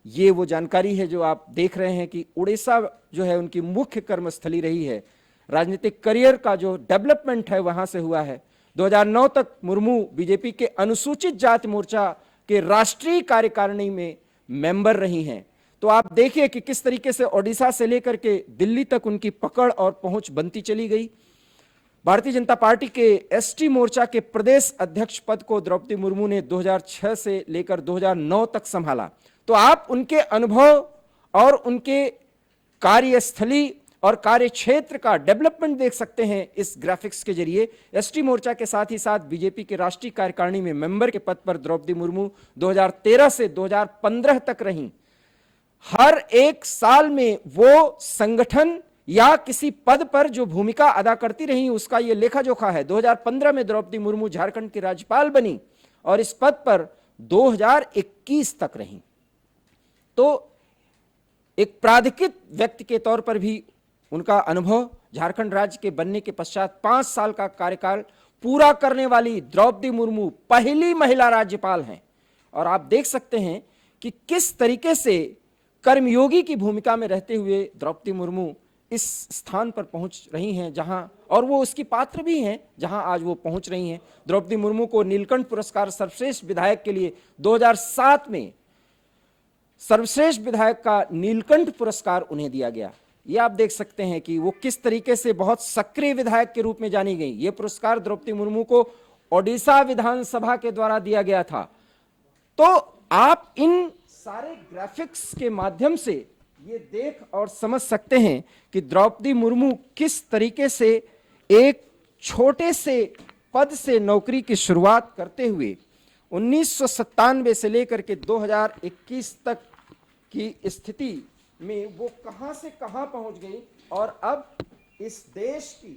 S1: ये वो जानकारी है जो आप देख रहे हैं कि उड़ीसा जो है उनकी मुख्य कर्मस्थली रही है। राजनीतिक करियर का जो डेवलपमेंट है वहां से हुआ है। 2009 तक मुर्मू बीजेपी के अनुसूचित जाति मोर्चा के राष्ट्रीय कार्यकारिणी में मेंबर रही हैं। तो आप देखिए कि किस तरीके से ओडिशा से लेकर के दिल्ली तक उनकी पकड़ और पहुंच बनती चली गई। भारतीय जनता पार्टी के एसटी मोर्चा के प्रदेश अध्यक्ष पद को द्रौपदी मुर्मू ने 2006 से लेकर 2009 तक संभाला। तो आप उनके अनुभव और उनके कार्यस्थली और कार्य क्षेत्र का डेवलपमेंट देख सकते हैं इस ग्राफिक्स के जरिए। एसटी मोर्चा के साथ ही साथ बीजेपी के राष्ट्रीय कार्यकारिणी में मेंबर के पद पर द्रौपदी मुर्मू 2013 से 2015 तक रहीं। हर एक साल में वो संगठन या किसी पद पर जो भूमिका अदा करती रही उसका ये लेखा जोखा है। 2015 में द्रौपदी मुर्मू झारखंड की राज्यपाल बनी और इस पद पर 2021 तक रही। तो एक प्राधिकृत व्यक्ति के तौर पर भी उनका अनुभव, झारखंड राज्य के बनने के पश्चात 5 साल का कार्यकाल पूरा करने वाली द्रौपदी मुर्मू पहली महिला राज्यपाल हैं। और आप देख सकते हैं कि किस तरीके से कर्मयोगी की भूमिका में रहते हुए द्रौपदी मुर्मू इस स्थान पर पहुंच रही हैं जहां, और वो उसकी पात्र भी हैं जहां आज वो पहुंच रही हैं। द्रौपदी मुर्मू को नीलकंठ पुरस्कार सर्वश्रेष्ठ विधायक के लिए 2007 में सर्वश्रेष्ठ विधायक का नीलकंठ पुरस्कार उन्हें दिया गया। ये आप देख सकते हैं कि वो किस तरीके से बहुत सक्रिय विधायक के रूप में जानी गई। ये पुरस्कार द्रौपदी मुर्मू को ओडिशा विधानसभा के द्वारा दिया गया था। तो आप इन सारे ग्राफिक्स के माध्यम से ये देख और समझ सकते हैं कि द्रौपदी मुर्मू किस तरीके से एक छोटे से पद से नौकरी की शुरुआत करते हुए 1997 से लेकर के 2021 तक की स्थिति में वो कहां से कहां पहुंच गई और अब इस देश की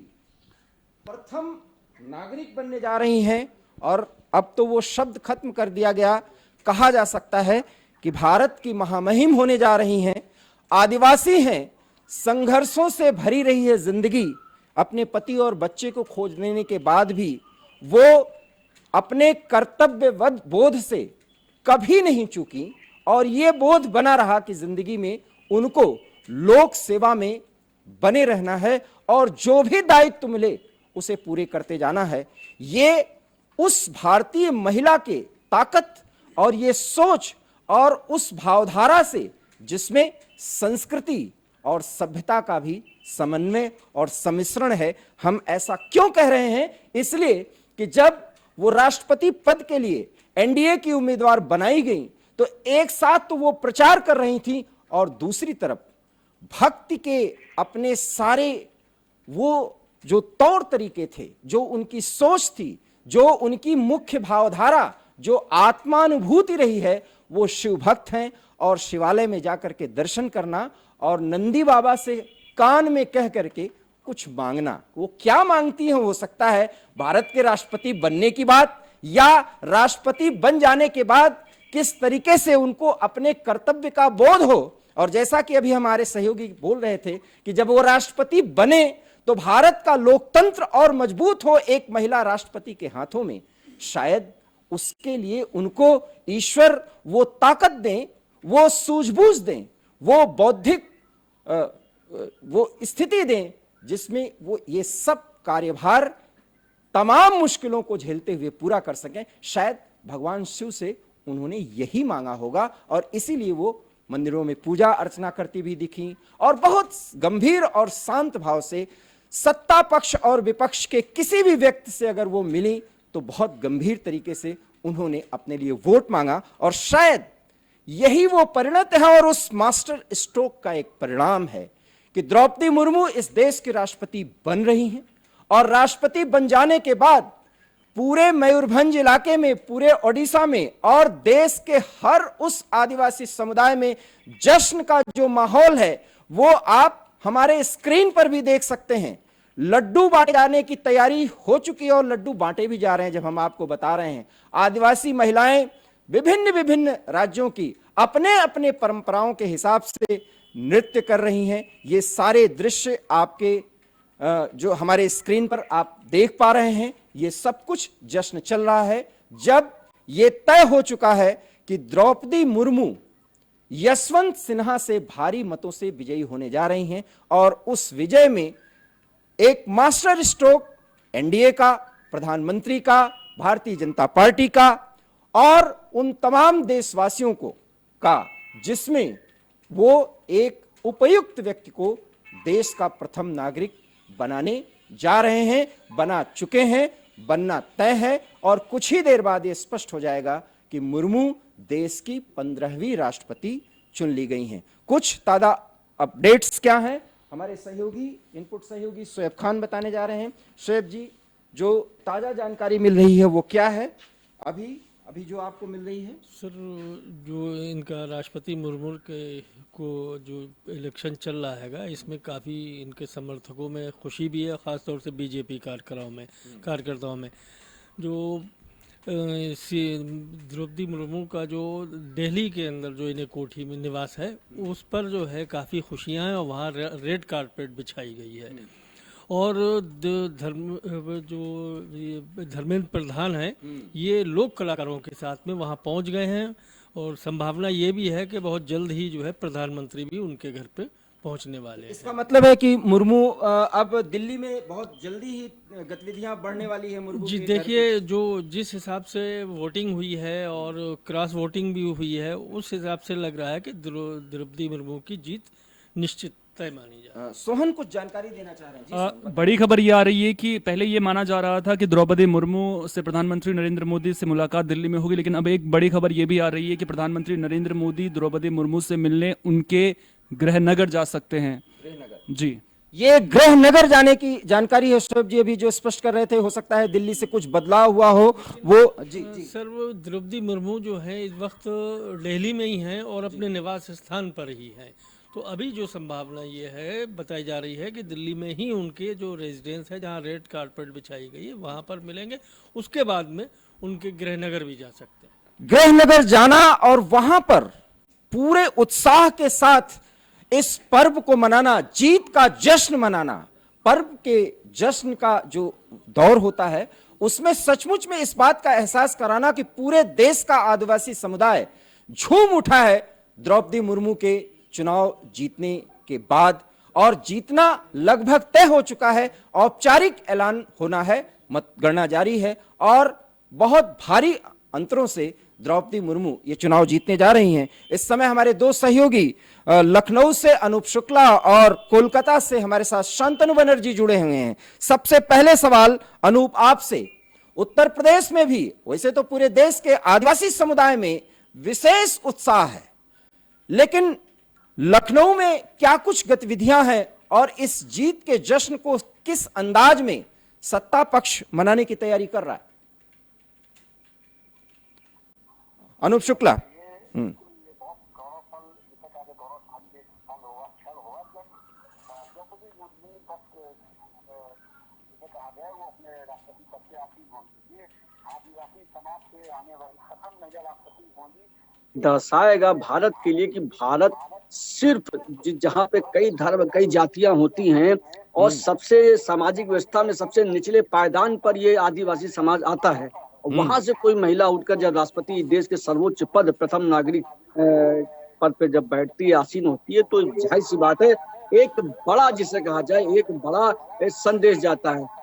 S1: प्रथम नागरिक बनने जा रही हैं। और अब तो वो शब्द खत्म कर दिया गया, कहा जा सकता है कि भारत की महामहिम होने जा रही हैं। आदिवासी हैं, संघर्षों से भरी रही है जिंदगी। अपने पति और बच्चे को खोज लेने के बाद भी वो अपने कर्तव्य बोध से कभी नहीं चूकी और ये बोध बना रहा कि जिंदगी में उनको लोक सेवा में बने रहना है और जो भी दायित्व मिले उसे पूरे करते जाना है। ये उस भारतीय महिला के ताकत और ये सोच और उस भावधारा से जिसमें संस्कृति और सभ्यता का भी समन्वय और सम्मिश्रण है। हम ऐसा क्यों कह रहे हैं? इसलिए कि जब वो राष्ट्रपति पद के लिए एनडीए की उम्मीदवार बनाई गई तो एक साथ तो वो प्रचार कर रही थी और दूसरी तरफ भक्ति के अपने सारे वो जो तौर तरीके थे, जो उनकी सोच थी, जो उनकी मुख्य भावधारा, जो आत्मानुभूति रही है, वो शिव भक्त हैं। और शिवालय में जाकर के दर्शन करना और नंदी बाबा से कान में कह करके कुछ मांगना, वो क्या मांगती हैं हो सकता है भारत के राष्ट्रपति बनने की बात, या राष्ट्रपति बन जाने के बाद किस तरीके से उनको अपने कर्तव्य का बोध हो। और जैसा कि अभी हमारे सहयोगी बोल रहे थे कि जब वो राष्ट्रपति बने तो भारत का लोकतंत्र और मजबूत हो एक महिला राष्ट्रपति के हाथों में, शायद उसके लिए उनको ईश्वर वो ताकत दें, वो सूझबूझ दें, वो बौद्धिक वो स्थिति दें जिसमें वो ये सब कार्यभार तमाम मुश्किलों को झेलते हुए पूरा कर सकें। शायद भगवान शिव से उन्होंने यही मांगा होगा और इसीलिए वो मंदिरों में पूजा अर्चना करती भी दिखी और बहुत गंभीर और शांत भाव से सत्ता पक्ष और विपक्ष के किसी भी व्यक्ति से अगर वो मिली तो बहुत गंभीर तरीके से उन्होंने अपने लिए वोट मांगा। और शायद यही वो परिणत है और उस मास्टर स्ट्रोक का एक परिणाम है कि द्रौपदी मुर्मू इस देश की राष्ट्रपति बन रही हैं और राष्ट्रपति बन जाने के बाद पूरे मयूरभंज इलाके में, पूरे ओडिशा में और देश के हर उस आदिवासी समुदाय में जश्न का जो माहौल है वो आप हमारे स्क्रीन पर भी देख सकते हैं। लड्डू बांटे जाने की तैयारी हो चुकी है और लड्डू बांटे भी जा रहे हैं। जब हम आपको बता रहे हैं आदिवासी महिलाएं विभिन्न विभिन्न राज्यों की अपने अपने परंपराओं के हिसाब से नृत्य कर रही हैं, ये सारे दृश्य आपके जो हमारे स्क्रीन पर आप देख पा रहे हैं, ये सब कुछ जश्न चल रहा है। जब ये तय हो चुका है कि द्रौपदी मुर्मू यशवंत सिन्हा से भारी मतों से विजयी होने जा रही हैं और उस विजय में एक मास्टर स्ट्रोक एनडीए का, प्रधानमंत्री का, भारतीय जनता पार्टी का और उन तमाम देशवासियों को का, जिसमें वो एक उपयुक्त व्यक्ति को देश का प्रथम नागरिक बनाने जा रहे हैं, बना चुके हैं, बनना तय है और कुछ ही देर बाद ये स्पष्ट हो जाएगा कि मुर्मू देश की 15वीं राष्ट्रपति चुन ली गई हैं। कुछ ताजा अपडेट्स क्या हैं हमारे सहयोगी, इनपुट सहयोगी शोएब खान बताने जा रहे हैं। शोएब जी, जो ताजा जानकारी मिल रही है वो क्या है अभी जो आपको मिल रही है?
S4: सर, जो इनका राष्ट्रपति मुर्मू के को जो इलेक्शन चल रहा हैगा, इसमें काफ़ी इनके समर्थकों में खुशी भी है, ख़ासतौर से बीजेपी कार्यकर्ताओं में जो द्रौपदी मुर्मू का जो दिल्ली के अंदर जो इन्हें कोठी में निवास है उस पर जो है काफ़ी खुशियां हैं और वहाँ रेड कारपेट बिछाई गई है। और धर्मेंद्र प्रधान है, ये लोक कलाकारों के साथ में वहाँ पहुँच गए हैं और संभावना ये भी है कि बहुत जल्द ही जो है प्रधानमंत्री भी उनके घर पे पहुंचने वाले हैं।
S1: इसका मतलब है कि मुर्मू अब दिल्ली में बहुत जल्दी ही गतिविधियां बढ़ने वाली है मुर्मू
S4: जी। देखिए, जो जिस हिसाब से वोटिंग हुई है और क्रॉस वोटिंग भी हुई है, उस हिसाब से लग रहा है कि द्रौपदी मुर्मू की जीत निश्चित तय मानी जाए।
S1: सोहन कुछ जानकारी देना चाह रहे हैं?
S3: बड़ी खबर ये आ रही है कि पहले ये माना जा रहा था कि द्रौपदी मुर्मू से प्रधानमंत्री नरेंद्र मोदी से मुलाकात दिल्ली में होगी, लेकिन अब एक बड़ी खबर ये भी आ रही है कि प्रधानमंत्री नरेंद्र मोदी द्रौपदी मुर्मू से मिलने उनके गृहनगर जा सकते हैं।
S1: गृहनगर
S3: जी,
S1: ये गृहनगर जाने की जानकारी है शोएब जी, अभी जो स्पष्ट कर रहे थे। हो सकता है दिल्ली से कुछ बदलाव हुआ हो वो। जी
S4: सर, वो द्रौपदी मुर्मू जो है इस वक्त दिल्ली में ही हैं और अपने निवास स्थान पर ही हैं। तो अभी जो संभावना ये है बताई जा रही है कि दिल्ली में ही उनके जो रेजिडेंस है, जहाँ रेड कारपेट बिछाई गई है, वहाँ पर मिलेंगे। उसके बाद में उनके गृहनगर भी जा सकते हैं।
S1: गृहनगर जाना और वहां पर पूरे उत्साह के साथ इस पर्व को मनाना, जीत का जश्न मनाना। पर्व के जश्न का जो दौर होता है उसमें सचमुच में इस बात का एहसास कराना कि पूरे देश का आदिवासी समुदाय झूम उठा है द्रौपदी मुर्मू के चुनाव जीतने के बाद, और जीतना लगभग तय हो चुका है। औपचारिक ऐलान होना है, मतगणना जारी है और बहुत भारी अंतरों से द्रौपदी मुर्मू ये चुनाव जीतने जा रही हैं। इस समय हमारे दो सहयोगी लखनऊ से अनूप शुक्ला और कोलकाता से हमारे साथ शांतनु बनर्जी जुड़े हुए हैं। सबसे पहले सवाल अनूप आपसे, उत्तर प्रदेश में भी, वैसे तो पूरे देश के आदिवासी समुदाय में विशेष उत्साह है, लेकिन लखनऊ में क्या कुछ गतिविधियां हैं और इस जीत के जश्न को किस अंदाज में सत्ता पक्ष मनाने की तैयारी कर रहा है? अनूप शुक्ला।
S5: दर्शाएगा भारत के लिए कि भारत सिर्फ जहाँ पे कई धर्म कई जातियां होती हैं और सबसे सामाजिक व्यवस्था में सबसे निचले पायदान पर ये आदिवासी समाज आता है, वहां से कोई महिला उठकर जब राष्ट्रपति देश के सर्वोच्च पद प्रथम नागरिक पद पे जब बैठती है, आसीन होती है, तो जाहिर सी बात है एक बड़ा, जिसे कहा जाए एक बड़ा संदेश जाता है।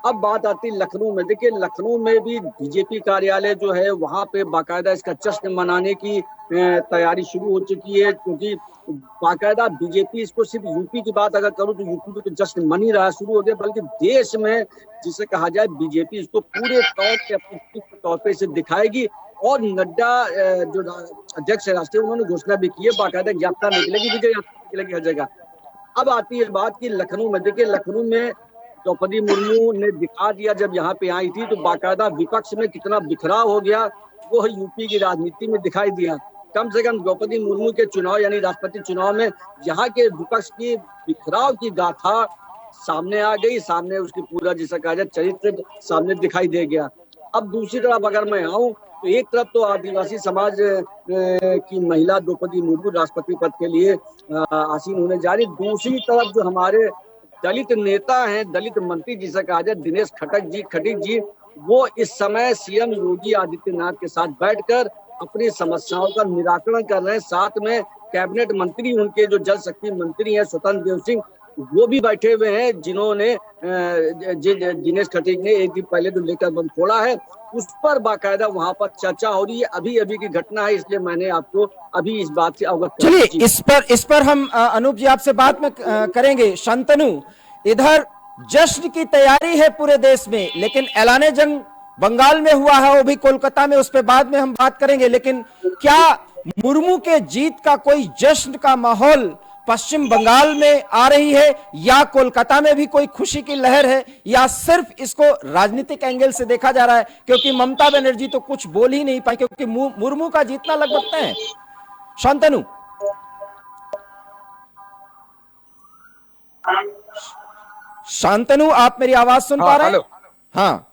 S5: अब बात आती है लखनऊ में। देखिए लखनऊ में भी बीजेपी कार्यालय जो है वहां पे बाकायदा इसका जश्न मनाने की तैयारी शुरू हो चुकी है, क्योंकि बाकायदा बीजेपी इसको सिर्फ यूपी की बात अगर करूं तो यूपी में तो जश्न मन ही रहा, शुरू हो गया, बल्कि देश में जिसे कहा जाए बीजेपी इसको पूरे तौर पे अपने तौर पे इसे दिखाएगी। और नड्डा जो अध्यक्ष है राष्ट्रीय, उन्होंने घोषणा भी की है, बाकायदा यात्रा निकलेगी, विजय यात्रा निकलेगी हर जगह। अब आती है बात की लखनऊ में। देखिए लखनऊ में द्रौपदी मुर्मू ने दिखा दिया जब यहाँ पे आई थी, तो बाकायदा विपक्ष में कितना बिखराव हो गया वो यूपी की राजनीति में दिखाई दिया। कम से कम द्रौपदी मुर्मू के चुनाव यानी राष्ट्रपति चुनाव में यहाँ के विपक्ष की बिखराव की गाथा सामने आ गई, सामने उसकी पूरा जिसे कहा जाए चरित्र सामने दिखाई दे गया। अब दूसरी तरफ अगर मैं आऊं तो एक तरफ तो आदिवासी समाज की महिला द्रौपदी मुर्मू राष्ट्रपति पद के लिए आसीन होने जा रही, दूसरी तरफ जो हमारे दलित नेता हैं, दलित मंत्री जिसे कहा जाए दिनेश खटीक जी, वो इस समय सीएम योगी आदित्यनाथ के साथ बैठकर अपनी समस्याओं का निराकरण कर रहे हैं। साथ में कैबिनेट मंत्री उनके जो जल शक्ति मंत्री हैं स्वतंत्र देव सिंह, वो भी बैठे हुए हैं, जिन्होंने दिनेश खटीक ने एक दिन पहले जो लेकर बंद छोड़ा है उस पर बाकायदा वहां पर चर्चा हो रही है। अभी की घटना है, इसलिए मैंने आपको अभी इस बात से अवगत।
S1: चलिए इस पर हम अनूप जी आपसे बात में करेंगे। शांतनु, इधर जश्न की तैयारी है पूरे देश में, लेकिन ऐलाने जंग बंगाल में हुआ है, वो भी कोलकाता में, उस पर बाद में हम बात करेंगे। लेकिन क्या मुर्मू के जीत का कोई जश्न का माहौल पश्चिम बंगाल में आ रही है, या कोलकाता में भी कोई खुशी की लहर है, या सिर्फ इसको राजनीतिक एंगल से देखा जा रहा है? क्योंकि ममता बनर्जी तो कुछ बोल ही नहीं पाई, क्योंकि मुर्मू का जीतना लगभग तय है। शांतनु, शांतनु आप मेरी आवाज सुन पा रहे हैं? हाँ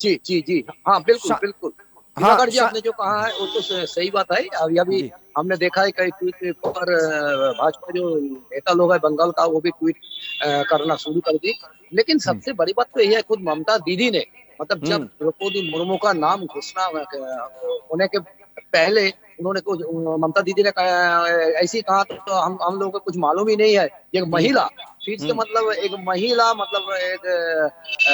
S6: जी हाँ बिल्कुल।
S1: हाँ,
S6: जी आपने जो कहा है वो तो सही बात है। अभी हमने देखा है कई ट्वीट पर भाजपा जो नेता लोग है बंगाल का, वो भी ट्वीट करना शुरू कर दी। लेकिन सबसे बड़ी बात तो यही है, खुद ममता दीदी ने मतलब जब द्रौपदी मुर्मू का नाम घोषणा होने के पहले उन्होंने कुछ, ममता दीदी ने ऐसी कहा तो हम लोगों को कुछ मालूम ही नहीं है। एक महिला फिर से मतलब एक महिला मतलब एक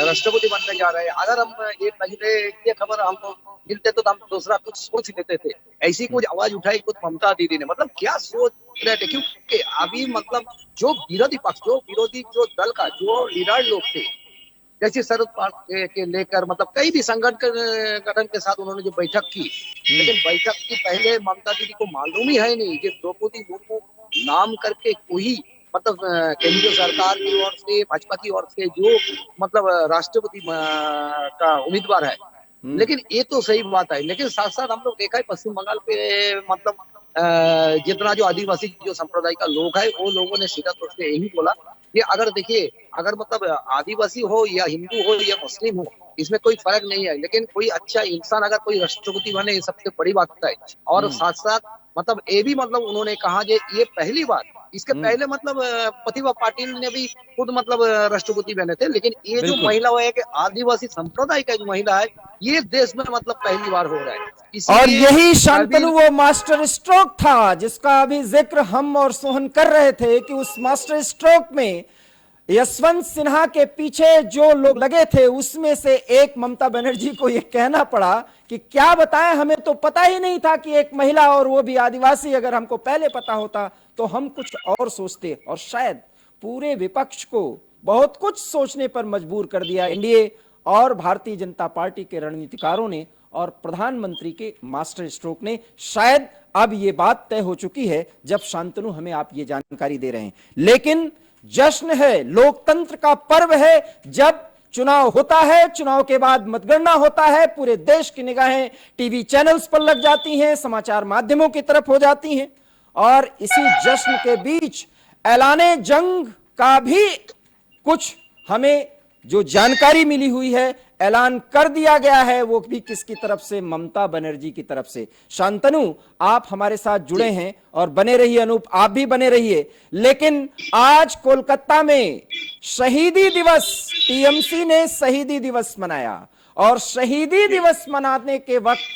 S6: राष्ट्रपति बनने जा रहे हैं। अगर हम ये पहले ये खबर हमको मिलते तो हम दूसरा कुछ सोच लेते थे, ऐसी कुछ आवाज उठाई खुद ममता दीदी ने। मतलब क्या सोच रहे थे, क्योंकि अभी मतलब जो विरोधी पक्ष, जो विरोधी जो दल का जो लीडर लोग थे, जैसे शरद पवार के लेकर मतलब कई भी संगठन के साथ उन्होंने जो बैठक की, लेकिन बैठक की पहले ममता दीदी को मालूम ही है नहीं कि द्रौपदी मुर्मू नाम करके कोई मतलब केंद्रीय सरकार की ओर से, भाजपा की ओर से जो मतलब राष्ट्रपति का उम्मीदवार है। लेकिन ये तो सही बात है, लेकिन साथ साथ हम लोग देखा है पश्चिम बंगाल पे मतलब जितना जो आदिवासी जो संप्रदाय का लोग है, वो लोगों ने सीधा तौर से यही बोला कि अगर देखिए अगर मतलब आदिवासी हो या हिंदू हो या मुस्लिम हो, इसमें कोई फर्क नहीं है, लेकिन कोई अच्छा इंसान अगर कोई राष्ट्रपति बने, ये सबसे बड़ी बात है। और साथ साथ मतलब ये भी मतलब उन्होंने कहा कि ये पहली बार, इसके पहले मतलब प्रतिभा पाटिल ने भी खुद मतलब राष्ट्रपति बने थे, लेकिन ये जो महिला है कि आदिवासी संप्रदाय का जो महिला है, ये देश में मतलब पहली बार हो रहा है।
S1: और यही शांतनु वो मास्टर स्ट्रोक था जिसका अभी जिक्र हम और सोहन कर रहे थे, कि उस मास्टर स्ट्रोक में यशवंत सिन्हा के पीछे जो लोग लगे थे उसमें से एक ममता बनर्जी को यह कहना पड़ा कि क्या बताएं, हमें तो पता ही नहीं था कि एक महिला और वो भी आदिवासी, अगर हमको पहले पता होता तो हम कुछ और सोचते। और शायद पूरे विपक्ष को बहुत कुछ सोचने पर मजबूर कर दिया एनडीए और भारतीय जनता पार्टी के रणनीतिकारों ने और प्रधानमंत्री के मास्टर स्ट्रोक ने। शायद अब ये बात तय हो चुकी है जब शांतनु हमें आप ये जानकारी दे रहे हैं। लेकिन जश्न है, लोकतंत्र का पर्व है, जब चुनाव होता है, चुनाव के बाद मतगणना होता है, पूरे देश की निगाहें टीवी चैनल्स पर लग जाती हैं, समाचार माध्यमों की तरफ हो जाती हैं, और इसी जश्न के बीच ऐलाने जंग का भी कुछ हमें जो जानकारी मिली हुई है, ऐलान कर दिया गया है, वो भी किसकी तरफ से? ममता बनर्जी की तरफ से। शांतनु, आप हमारे साथ जुड़े हैं और बने रहिए, अनूप आप भी बने रहिए। लेकिन आज कोलकाता में शहीदी दिवस, टीएमसी ने शहीदी दिवस मनाया, और शहीदी दिवस मनाने के वक्त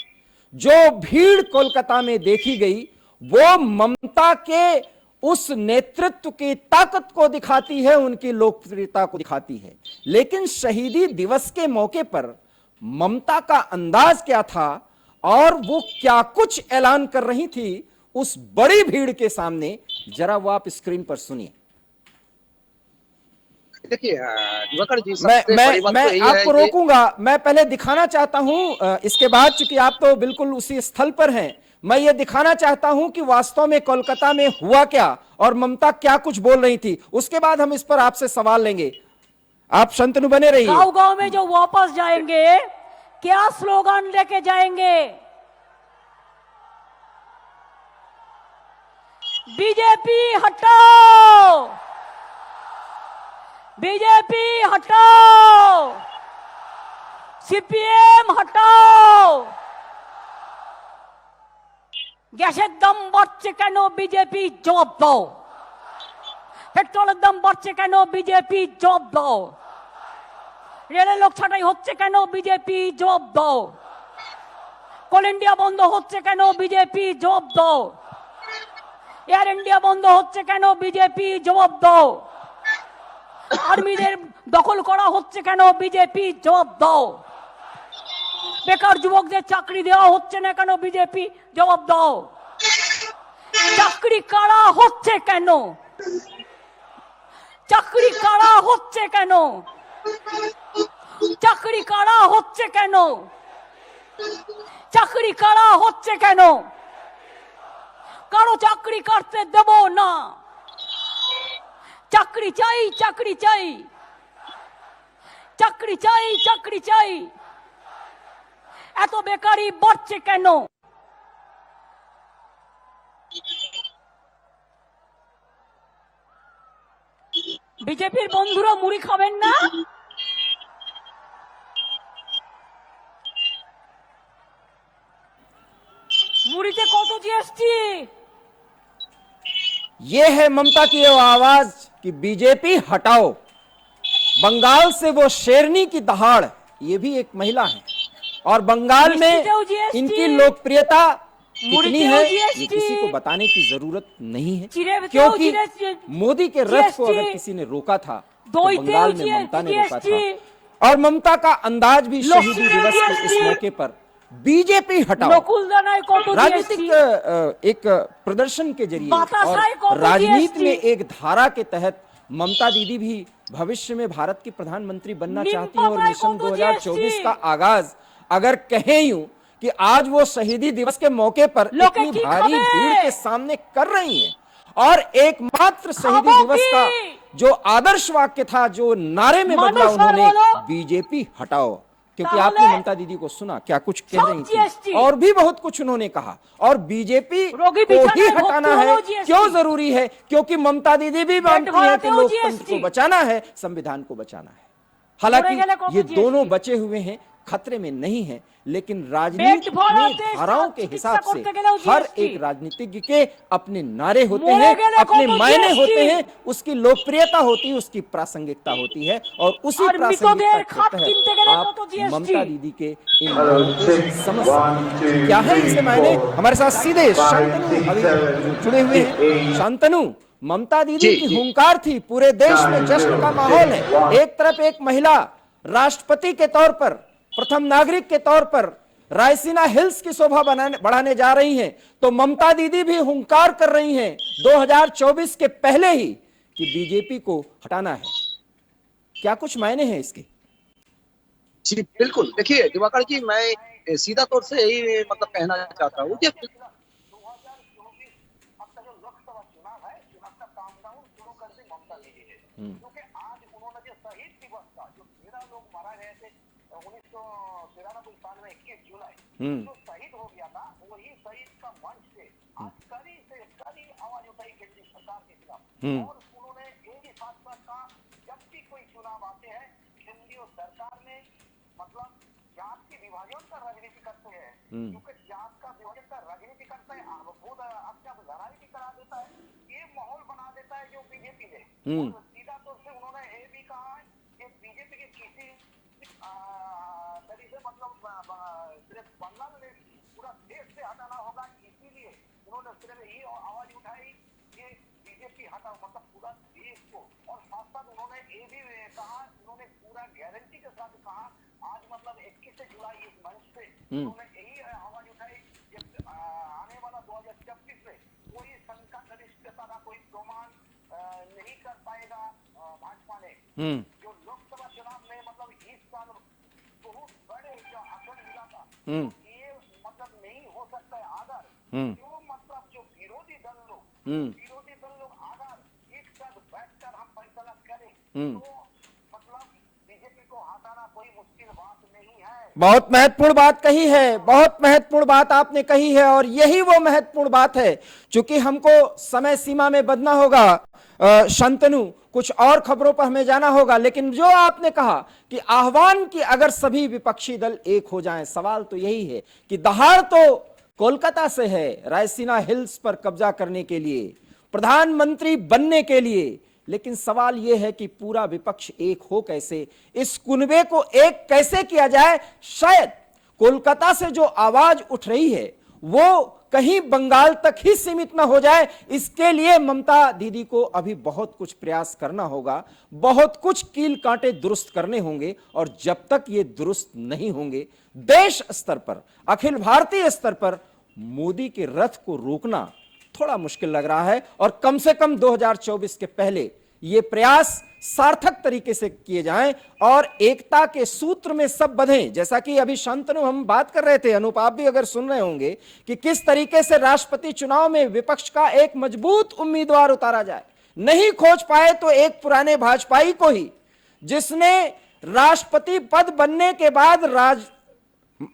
S1: जो भीड़ कोलकाता में देखी गई वो ममता के उस नेतृत्व की ताकत को दिखाती है, उनकी लोकप्रियता को दिखाती है। लेकिन शहीदी दिवस के मौके पर ममता का अंदाज क्या था और वो क्या कुछ ऐलान कर रही थी उस बड़ी भीड़ के सामने, जरा वो आप स्क्रीन पर सुनिए।
S6: देखिए दिवाकर जी, सबसे बड़ी बात
S1: मैं
S6: तो यही है
S1: आपको
S6: कि
S1: रोकूंगा, मैं पहले दिखाना चाहता हूं इसके बाद, चूंकि आप तो बिल्कुल उसी स्थल पर हैं, मैं ये दिखाना चाहता हूं कि वास्तव में कोलकाता में हुआ क्या और ममता क्या कुछ बोल रही थी। उसके बाद हम इस पर आपसे सवाल लेंगे। आप शांतनु बने रहिए।
S7: गांव गांव में जो वापस जाएंगे, क्या स्लोगन लेके जाएंगे? बीजेपी हटाओ, बीजेपी हटाओ, सीपीएम हटाओ। গ্যাসের দাম বাড়ছে কেন? বিজেপি জবাব দাও। পেট্রোলের দাম বাড়ছে কেন? বিজেপি জবাব দাও। রেলে লোক ছাঁটাই হচ্ছে কেন? বিজেপি জবাব দাও। কোল ইন্ডিয়া বন্ধ হচ্ছে কেন? বিজেপি জবাব দাও। এয়ার ইন্ডিয়া বন্ধ হচ্ছে কেন? বিজেপি জবাব দাও। আর্মিদের দখল করা হচ্ছে কেন? বিজেপি জবাব দাও। বেকার যুবকদের চাকরি দেওয়া হচ্ছে না কেন? বিজেপি জবাব দাও। চাকরি কারা হচ্ছে কেন? চাকরি কারা হচ্ছে কেন? চাকরি কারা হচ্ছে কেন? চাকরি কারা হচ্ছে কেন? কারো চাকরি কাটতে দেব না। চাকরি চাই, চাকরি চাই, চাকরি চাই, চাকরি চাই। এত বেকারি বাড়ছে কেন? বিজেপির বন্ধুরা মুড়ি খাবেন না? মুড়িতে কত জিএসটি?
S1: ये है ममता की वो आवाज कि बीजेपी हटाओ। बंगाल से वो शेरनी की दहाड़, ये भी एक महिला है, और बंगाल में इनकी लोकप्रियता कितनी है ये किसी को बताने की जरूरत नहीं है, क्योंकि मोदी के रथ को अगर किसी ने रोका था तो बंगाल में ममता ने रोका था। और ममता का अंदाज भी शहीदी दिवस के इस मौके पर बीजेपी हटाओ, राजनीतिक एक प्रदर्शन के जरिए और राजनीति में एक धारा के तहत ममता दीदी भी भविष्य में भारत की प्रधानमंत्री बनना चाहती हैं, और मिशन 2024 का आगाज अगर कहें यूं कि आज वो शहीदी दिवस के मौके पर इतनी भारी भीड़ के सामने कर रही हैं, और एकमात्र शहीदी दिवस का जो आदर्श वाक्य था, जो नारे में बदला उन्होंने, बीजेपी हटाओ। क्योंकि आपने ममता दीदी को सुना क्या कुछ कह रही थी, और भी बहुत कुछ उन्होंने कहा। और बीजेपी को ही हटाना है क्यों जरूरी है? क्योंकि ममता दीदी भी मानती है कि लोकतंत्र को बचाना है, संविधान को बचाना है। हालांकि ये दोनों बचे हुए हैं, खतरे में नहीं है, लेकिन राजनीति में धाराओं के हिसाब से हर एक राजनीतिज्ञ के अपने नारे होते हैं, अपने मायने होते हैं, उसकी लोकप्रियता होती है, उसकी प्रासंगिकता होती है, और उसी प्रासंगिकता के तहत आप ममता दीदी के इन समस्या क्या है इसे मायने। हमारे साथ सीधे शांतनु अभी जुड़े हुए हैं। शांतनु, ममता दीदी की हुंकार थी, पूरे देश में जश्न का माहौल है। एक तरफ एक महिला राष्ट्रपति के तौर पर, प्रथम नागरिक के तौर पर रायसीना हिल्स की शोभा बढ़ाने जा रही हैं, तो ममता दीदी भी हुंकार कर रही हैं 2024 के पहले ही कि बीजेपी को हटाना है। क्या कुछ मायने हैं इसके?
S6: जी बिल्कुल, देखिए दिवाकर जी, मैं सीधा तौर से यही मतलब कहना चाहता हूँ कि क्योंकि आज उन्होंने जो शहीद दिवस का जो 13 लोग मारा गए थे 1993 साल में 21 जुलाई जो शहीद हो गया था, वही शहीद का मंच से कड़ी आवाज उठाई केंद्रीय सरकार के खिलाफ। और उन्होंने ये भी साथ साथ कहा, जब भी कोई चुनाव आते हैं केंद्रीय सरकार में मतलब जात की विभाजन का राजनीति करते हैं, क्योंकि जात का विभाजन का राजनीति करता है, खुद अपने आप लड़ाई भी करा देता है, ये माहौल बना देता है जो बीजेपी ने। सीधा तौर से उन्होंने ये भी कहा है कि बीजेपी के किसी तरीके मतलब सिर्फ बंगाल में पूरा देश से हटाना होगा, इसीलिए उन्होंने सिर्फ ये आवाज उठाई कि बीजेपी हटाओ, मतलब पूरा देश को। और साथ साथ उन्होंने ये भी कहा, उन्होंने पूरा गारंटी के साथ कहा, आज मतलब 21 जुलाई इस मंच से उन्होंने यही आवाज उठाई कि आने वाला 2026 में कोई संख्या गरिष्ठता का कोई प्रमाण नहीं कर पाएगा भाजपा ने। जो लोकसभा चुनाव में मतलब इस साल बहुत बड़े जो आंकड़ा मिला था, ये मतलब नहीं हो सकता है। अगर जो मतलब जो विरोधी दल लोग अगर एक साथ बैठकर हम फैसला करें तो मतलब बीजेपी को हटाना कोई मुश्किल बात नहीं है।
S1: बहुत महत्वपूर्ण बात कही है, बहुत महत्वपूर्ण बात आपने कही है, और यही वो महत्वपूर्ण बात है। चूंकि हमको समय सीमा में बंधना होगा शांतनु, कुछ और खबरों पर हमें जाना होगा, लेकिन जो आपने कहा कि आह्वान की अगर सभी विपक्षी दल एक हो जाएं, सवाल तो यही है कि दहाड़ तो कोलकाता से है, रायसीना हिल्स पर कब्जा करने के लिए, प्रधानमंत्री बनने के लिए, लेकिन सवाल यह है कि पूरा विपक्ष एक हो कैसे, इस कुनबे को एक कैसे किया जाए। शायद कोलकाता से जो आवाज उठ रही है वो कहीं बंगाल तक ही सीमित ना हो जाए, इसके लिए ममता दीदी को अभी बहुत कुछ प्रयास करना होगा, बहुत कुछ कील कांटे दुरुस्त करने होंगे, और जब तक ये दुरुस्त नहीं होंगे, देश स्तर पर, अखिल भारतीय स्तर पर मोदी के रथ को रोकना थोड़ा मुश्किल लग रहा है। और कम से कम 2024 के पहले ये प्रयास सार्थक तरीके से किए जाएं और एकता के सूत्र में सब बंधें। जैसा कि अभी शांतनु हम बात कर रहे थे, अनूप आप भी अगर सुन रहे होंगे कि किस तरीके से राष्ट्रपति चुनाव में विपक्ष का एक मजबूत उम्मीदवार उतारा जाए। नहीं खोज पाए तो एक पुराने भाजपाई को ही, जिसने राष्ट्रपति पद बनने के बाद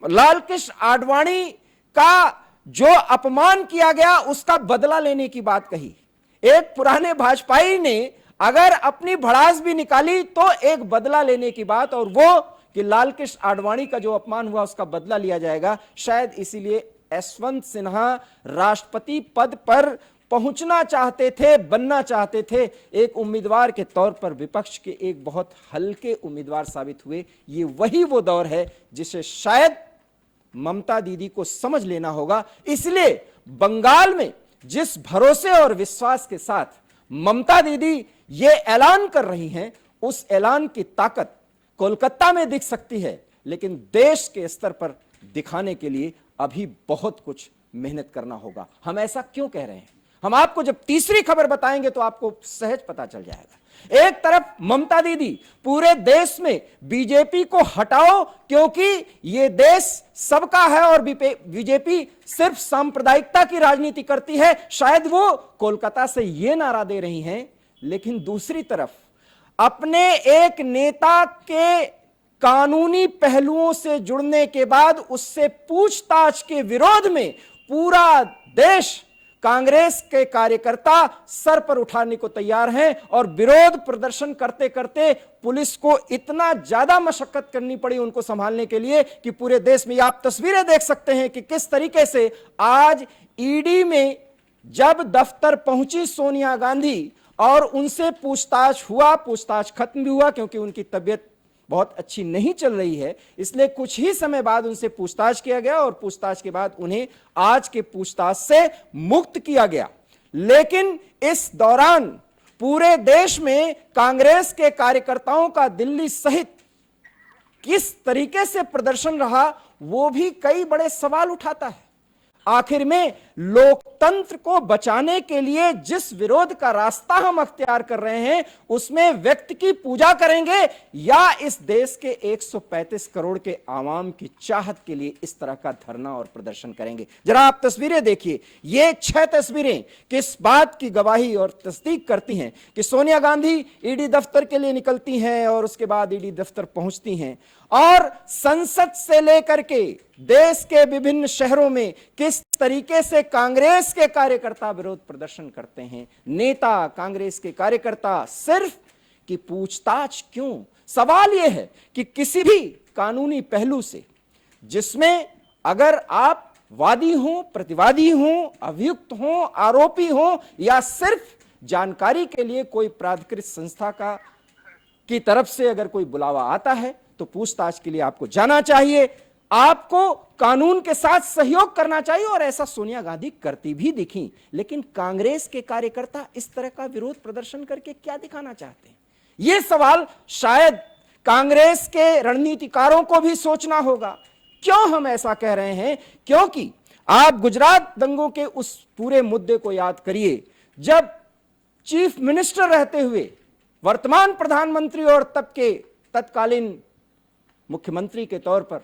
S1: लाल कृष्ण आडवाणी का जो अपमान किया गया उसका बदला लेने की बात कही। एक पुराने भाजपाई ने अगर अपनी भड़ास भी निकाली तो एक बदला लेने की बात, और वो कि लाल कृष्ण आडवाणी का जो अपमान हुआ उसका बदला लिया जाएगा। शायद इसीलिए यशवंत सिन्हा राष्ट्रपति पद पर पहुंचना चाहते थे, बनना चाहते थे, एक उम्मीदवार के तौर पर विपक्ष के एक बहुत हल्के उम्मीदवार साबित हुए। ये वही वो दौर है जिसे शायद ममता दीदी को समझ लेना होगा। इसलिए बंगाल में जिस भरोसे और विश्वास के साथ ममता दीदी ये ऐलान कर रही हैं, उस ऐलान की ताकत कोलकाता में दिख सकती है, लेकिन देश के स्तर पर दिखाने के लिए अभी बहुत कुछ मेहनत करना होगा। हम ऐसा क्यों कह रहे हैं, हम आपको जब तीसरी खबर बताएंगे तो आपको सहज पता चल जाएगा। एक तरफ ममता दीदी पूरे देश में बीजेपी को हटाओ क्योंकि ये देश सबका है और बीजेपी सिर्फ सांप्रदायिकता की राजनीति करती है, शायद वो कोलकाता से ये नारा दे रही हैं। लेकिन दूसरी तरफ अपने एक नेता के कानूनी पहलुओं से जुड़ने के बाद उससे पूछताछ के विरोध में पूरा देश, कांग्रेस के कार्यकर्ता सर पर उठाने को तैयार हैं, और विरोध प्रदर्शन करते करते पुलिस को इतना ज्यादा मशक्कत करनी पड़ी उनको संभालने के लिए कि पूरे देश में आप तस्वीरें देख सकते हैं कि किस तरीके से आज ईडी में जब दफ्तर पहुंची सोनिया गांधी और उनसे पूछताछ हुआ, पूछताछ खत्म भी हुआ क्योंकि उनकी तबीयत बहुत अच्छी नहीं चल रही है, इसलिए कुछ ही समय बाद उनसे पूछताछ किया गया और पूछताछ के बाद उन्हें आज के पूछताछ से मुक्त किया गया। लेकिन इस दौरान पूरे देश में कांग्रेस के कार्यकर्ताओं का दिल्ली सहित किस तरीके से प्रदर्शन रहा वो भी कई बड़े सवाल उठाता है। आखिर में लोकतंत्र को बचाने के लिए जिस विरोध का रास्ता हम अख्तियार कर रहे हैं उसमें व्यक्ति की पूजा करेंगे या इस देश के 135 करोड़ के आवाम की चाहत के लिए इस तरह का धरना और प्रदर्शन करेंगे। जरा आप तस्वीरें देखिए, ये 6 तस्वीरें किस बात की गवाही और तस्दीक करती हैं कि सोनिया गांधी ईडी दफ्तर के लिए निकलती हैं और उसके बाद ईडी दफ्तर पहुंचती हैं और संसद से लेकर के देश के विभिन्न शहरों में किस तरीके से कांग्रेस के कार्यकर्ता विरोध प्रदर्शन करते हैं। नेता, कांग्रेस के कार्यकर्ता सिर्फ कि पूछताछ क्यों? सवाल यह है कि किसी भी कानूनी पहलू से जिसमें अगर आप वादी हो, प्रतिवादी हो, अभियुक्त हो, आरोपी हो या सिर्फ जानकारी के लिए कोई प्राधिकृत संस्था की तरफ से अगर कोई बुलावा आता है तो पूछताछ के लिए आपको जाना चाहिए, आपको कानून के साथ सहयोग करना चाहिए और ऐसा सोनिया गांधी करती भी दिखी। लेकिन कांग्रेस के कार्यकर्ता इस तरह का विरोध प्रदर्शन करके क्या दिखाना चाहते हैं? यह सवाल शायद कांग्रेस के रणनीतिकारों को भी सोचना होगा। क्यों हम ऐसा कह रहे हैं? क्योंकि आप गुजरात दंगों के उस पूरे मुद्दे को याद करिए जब चीफ मिनिस्टर रहते हुए वर्तमान प्रधानमंत्री और तब के तत्कालीन मुख्यमंत्री के तौर पर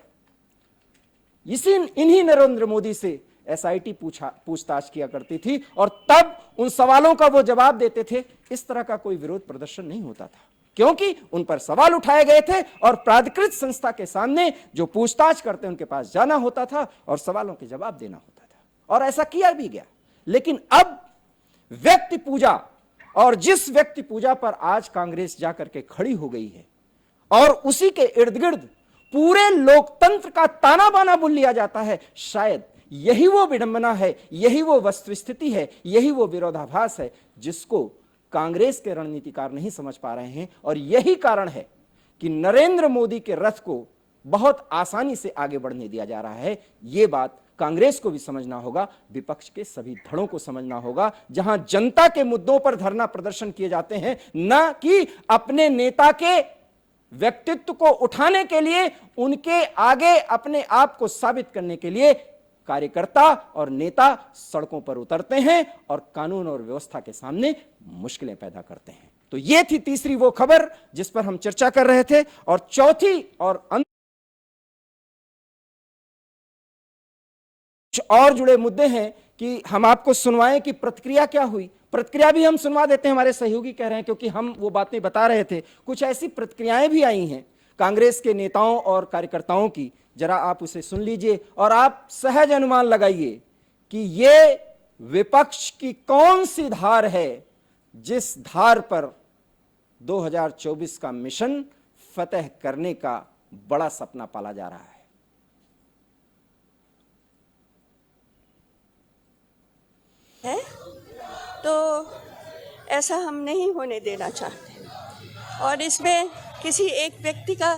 S1: इन्हीं नरेंद्र मोदी से एसआईटी पूछताछ किया करती थी और तब उन सवालों का वो जवाब देते थे। इस तरह का कोई विरोध प्रदर्शन नहीं होता था क्योंकि उन पर सवाल उठाए गए थे और प्राधिकृत संस्था के सामने जो पूछताछ करते उनके पास जाना होता था और सवालों के जवाब देना होता था और ऐसा किया भी गया। लेकिन अब व्यक्ति पूजा, और जिस व्यक्ति पूजा पर आज कांग्रेस जाकर के खड़ी हो गई है और उसी के इर्द गिर्द पूरे लोकतंत्र का ताना बाना बुन लिया जाता है, शायद यही वो विडंबना है, यही वो वस्तुस्थिति है, यही वो विरोधाभास है जिसको कांग्रेस के रणनीतिकार नहीं समझ पा रहे हैं। और यही कारण है कि नरेंद्र मोदी के रथ को बहुत आसानी से आगे बढ़ने दिया जा रहा है। यह बात कांग्रेस को भी समझना होगा, विपक्ष के सभी धड़ों को समझना होगा, जहां जनता के मुद्दों पर धरना प्रदर्शन किए जाते हैं, न कि अपने नेता के व्यक्तित्व को उठाने के लिए, उनके आगे अपने आप को साबित करने के लिए कार्यकर्ता और नेता सड़कों पर उतरते हैं और कानून और व्यवस्था के सामने मुश्किलें पैदा करते हैं। तो यह थी तीसरी वो खबर जिस पर हम चर्चा कर रहे थे। और चौथी और और जुड़े मुद्दे हैं कि हम आपको सुनवाएं कि प्रतिक्रिया क्या हुई। प्रतिक्रिया भी हम सुनवा देते हैं, हमारे सहयोगी कह रहे हैं, क्योंकि हम वो बातें बता रहे थे। कुछ ऐसी प्रतिक्रियाएं भी आई हैं कांग्रेस के नेताओं और कार्यकर्ताओं की, जरा आप उसे सुन लीजिए और आप सहज अनुमान लगाइए कि ये विपक्ष की कौन सी धार है जिस धार पर 2024 का मिशन फतेह करने का बड़ा सपना पाला जा रहा है।
S8: तो ऐसा हम नहीं होने देना चाहते और इसमें किसी एक व्यक्ति का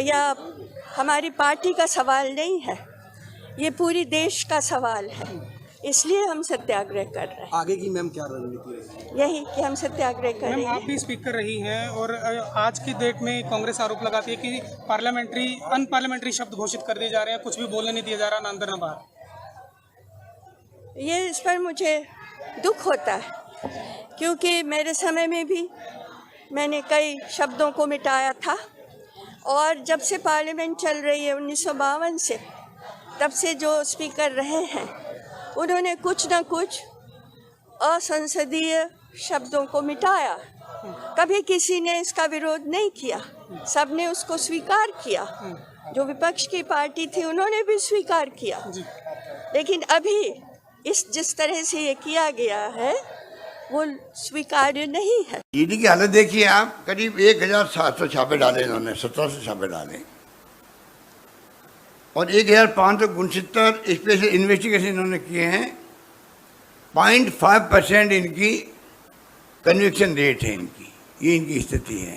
S8: या हमारी पार्टी का सवाल नहीं है, ये पूरी देश का सवाल है। इसलिए हम सत्याग्रह कर रहे हैं।
S9: आगे की मैम क्या रणनीति है?
S8: यही कि हम सत्याग्रह कर रहे हैं।
S10: आप भी स्पीकर रही हैं और आज की डेट में कांग्रेस आरोप लगाती है कि अनपार्लियामेंट्री शब्द घोषित कर दिए जा रहे हैं, कुछ भी बोलने नहीं दिया जा रहा, ना अंदर ना बाहर।
S8: ये इस पर मुझे दुख होता है क्योंकि मेरे समय में भी मैंने कई शब्दों को मिटाया था और जब से पार्लियामेंट चल रही है 1952 से, तब से जो स्पीकर रहे हैं उन्होंने कुछ न कुछ असंसदीय शब्दों को मिटाया। कभी किसी ने इसका विरोध नहीं किया, सबने उसको स्वीकार किया। जो विपक्ष की पार्टी थी उन्होंने भी स्वीकार किया। लेकिन अभी जिस तरह से ये किया गया है वो स्वीकार्य नहीं है।
S11: ईडी की हालत देखिए आप, करीब 1700 छापे डाले इन्होंने, 1700 छापे डाले और 1569 स्पेशल इन्वेस्टिगेशन इन्होंने किए हैं। 0.5% इनकी कन्विक्शन रेट है इनकी, ये इनकी स्थिति है।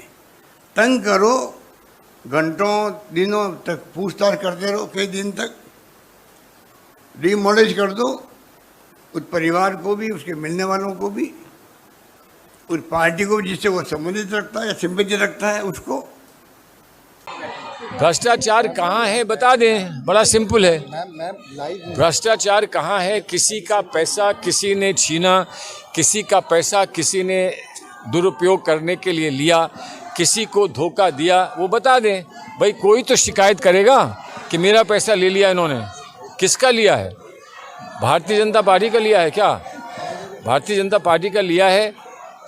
S11: तंग करो, घंटों दिनों तक पूछताछ करते रहो, कई दिन तक डिमोलिश कर दो उस परिवार को भी, उसके मिलने वालों को भी, उस पार्टी को भी जिससे वो संबंधित रखता है या सिंपैथी रखता है उसको।
S12: भ्रष्टाचार कहाँ है बता दें, बड़ा सिंपल है। भ्रष्टाचार कहाँ है? किसी का पैसा किसी ने छीना, किसी का पैसा किसी ने दुरुपयोग करने के लिए लिया, किसी को धोखा दिया, वो बता दें। भाई कोई तो शिकायत करेगा कि मेरा पैसा ले लिया इन्होंने। किसका लिया है? भारतीय जनता पार्टी का लिया है क्या? भारतीय जनता पार्टी का लिया है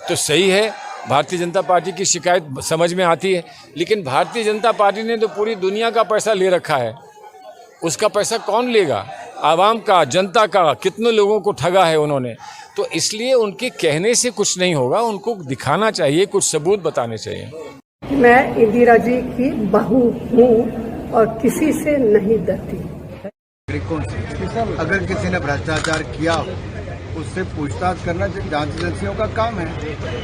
S12: तो सही है, भारतीय जनता पार्टी की शिकायत समझ में आती है। लेकिन भारतीय जनता पार्टी ने तो पूरी दुनिया का पैसा ले रखा है, उसका पैसा कौन लेगा? आवाम का, जनता का, कितने लोगों को ठगा है उन्होंने। तो इसलिए उनके कहने से कुछ नहीं होगा, उनको दिखाना चाहिए, कुछ सबूत बताने चाहिए।
S13: मैं इंदिरा जी की बहू हूँ और किसी से नहीं डरती।
S11: अगर किसी ने भ्रष्टाचार किया उससे पूछताछ करना जांच एजेंसियों का काम है,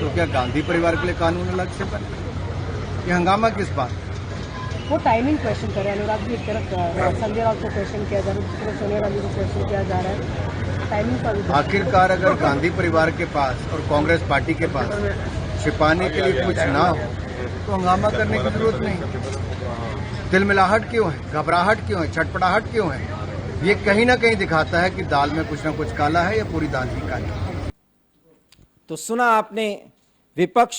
S11: तो क्या गांधी परिवार के लिए कानून अलग से बने? ये हंगामा किस बात?
S13: वो टाइमिंग क्वेश्चन कर रहे हैं अनुराग जी। एक तरफ संजय राउत को क्वेश्चन किया जा रहा है, दूसरी तरफ सोनिया गांधी को क्वेश्चन किया जा रहा है। टाइमिंग का
S11: आखिरकार अगर गांधी परिवार के पास और कांग्रेस पार्टी के पास छिपाने के लिए कुछ ना हो तो हंगामा करने की जरूरत नहीं। तिलमिलाहट क्यों है, घबराहट क्यों है, छटपटाहट क्यों है? ये कहीं ना कहीं दिखाता है कि दाल में कुछ ना कुछ काला है या पूरी दाल ही काली है।
S1: तो सुना आपने विपक्ष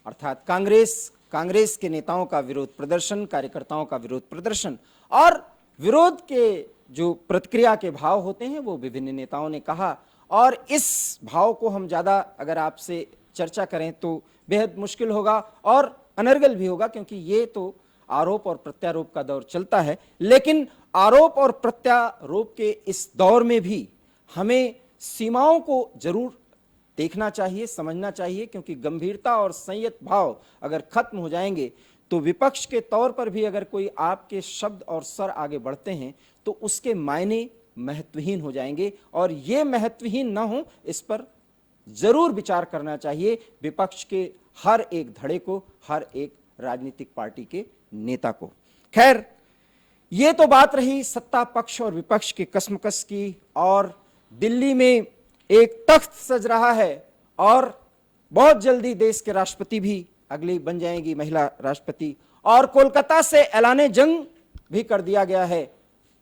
S1: अर्थात कांग्रेस के नेताओं का विरोध प्रदर्शन, कार्यकर्ताओं का विरोध प्रदर्शन, और विरोध के जो प्रतिक्रिया के भाव होते हैं वो विभिन्न नेताओं ने कहा। और इस भाव को हम ज्यादा अगर आपसे चर्चा करें तो बेहद मुश्किल होगा और अनर्गल भी होगा, क्योंकि ये तो आरोप और प्रत्यारोप का दौर चलता है। लेकिन आरोप और प्रत्यारोप के इस दौर में भी हमें सीमाओं को जरूर देखना चाहिए, समझना चाहिए, क्योंकि गंभीरता और संयत भाव अगर खत्म हो जाएंगे तो विपक्ष के तौर पर भी अगर कोई आपके शब्द और स्वर आगे बढ़ते हैं तो उसके मायने महत्वहीन हो जाएंगे। और ये महत्वहीन ना हो, इस पर जरूर विचार करना चाहिए विपक्ष के हर एक धड़े को, हर एक राजनीतिक पार्टी के नेता को। खैर, ये तो बात रही सत्ता पक्ष और विपक्ष की कसमकस की। और दिल्ली में एक तख्त सज रहा है और बहुत जल्दी देश के राष्ट्रपति भी अगली बन जाएंगी महिला राष्ट्रपति। और कोलकाता से ऐलाने जंग भी कर दिया गया है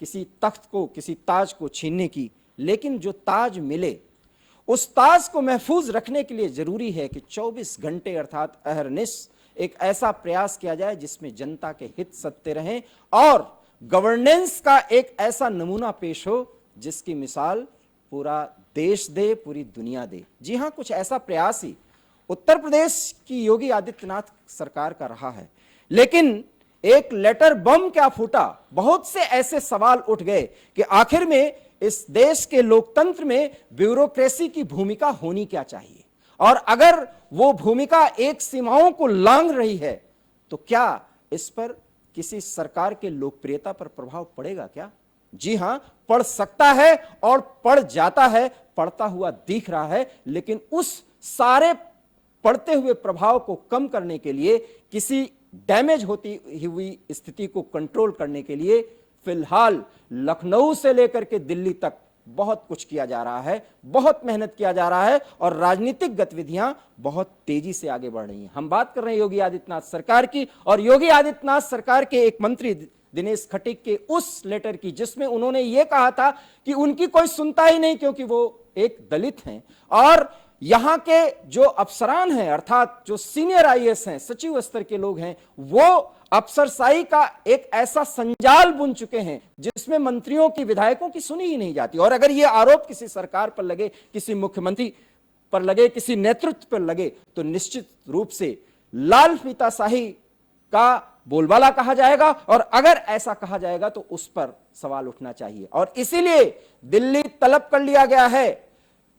S1: किसी तख्त को, किसी ताज को छीनने की। लेकिन जो ताज मिले उस ताज को महफूज रखने के लिए जरूरी है कि 24 घंटे अर्थात अहरनिश एक ऐसा प्रयास किया जाए जिसमें जनता के हित सत्य रहें और गवर्नेंस का एक ऐसा नमूना पेश हो जिसकी मिसाल पूरा देश दे, पूरी दुनिया दे। जी हां, कुछ ऐसा प्रयास ही उत्तर प्रदेश की योगी आदित्यनाथ सरकार का रहा है। लेकिन एक लेटर बम क्या फूटा, बहुत से ऐसे सवाल उठ गए कि आखिर में इस देश के लोकतंत्र में ब्यूरोक्रेसी की भूमिका होनी क्या चाहिए, और अगर वो भूमिका एक सीमाओं को लांघ रही है तो क्या इस पर किसी सरकार के लोकप्रियता पर प्रभाव पड़ेगा क्या? जी हां, पड़ सकता है और पड़ जाता है, पड़ता हुआ दिख रहा है। लेकिन उस सारे पड़ते हुए प्रभाव को कम करने के लिए, किसी डैमेज होती हुई स्थिति को कंट्रोल करने के लिए फिलहाल लखनऊ से लेकर के दिल्ली तक बहुत कुछ किया जा रहा है, बहुत मेहनत किया जा रहा है और राजनीतिक गतिविधियां बहुत तेजी से आगे बढ़ रही हैं। हम बात कर रहे हैं योगी आदित्यनाथ सरकार की, और योगी आदित्यनाथ सरकार के एक मंत्री दिनेश खटीक के उस लेटर की जिसमें उन्होंने ये कहा था कि उनकी कोई सुनता ही नहीं क्योंकि वो एक दलित हैं, और यहां के जो अफसरान हैं अर्थात जो सीनियर आईएएस हैं, सचिव स्तर के लोग हैं, वो अफसरशाही का एक ऐसा संजाल बुन चुके हैं जिसमें मंत्रियों की, विधायकों की सुनी ही नहीं जाती। और अगर ये आरोप किसी सरकार पर लगे, किसी मुख्यमंत्री पर लगे, किसी नेतृत्व पर लगे तो निश्चित रूप से लाल फीताशाही का बोलबाला कहा जाएगा, और अगर ऐसा कहा जाएगा तो उस पर सवाल उठना चाहिए। और इसीलिए दिल्ली तलब कर लिया गया है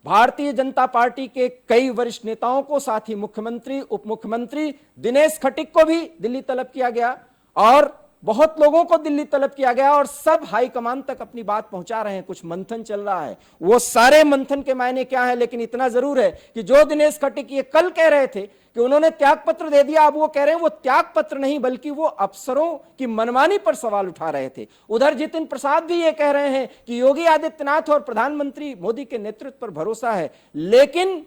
S1: भारतीय जनता पार्टी के कई वरिष्ठ नेताओं को, साथ ही मुख्यमंत्री, उप मुख्यमंत्री दिनेश खटीक को भी दिल्ली तलब किया गया और बहुत लोगों को दिल्ली तलब किया गया, और सब हाईकमान तक अपनी बात पहुंचा रहे हैं। कुछ मंथन चल रहा है, वो सारे मंथन के मायने क्या है, लेकिन इतना जरूर है कि जो दिनेश खटीक ये कल कह रहे थे कि उन्होंने त्याग पत्र दे दिया, अब वो कह रहे हैं वो त्याग पत्र नहीं बल्कि वो अफसरों की मनमानी पर सवाल उठा रहे थे। उधर जितिन प्रसाद भी ये कह रहे हैं कि योगी आदित्यनाथ और प्रधानमंत्री मोदी के नेतृत्व पर भरोसा है, लेकिन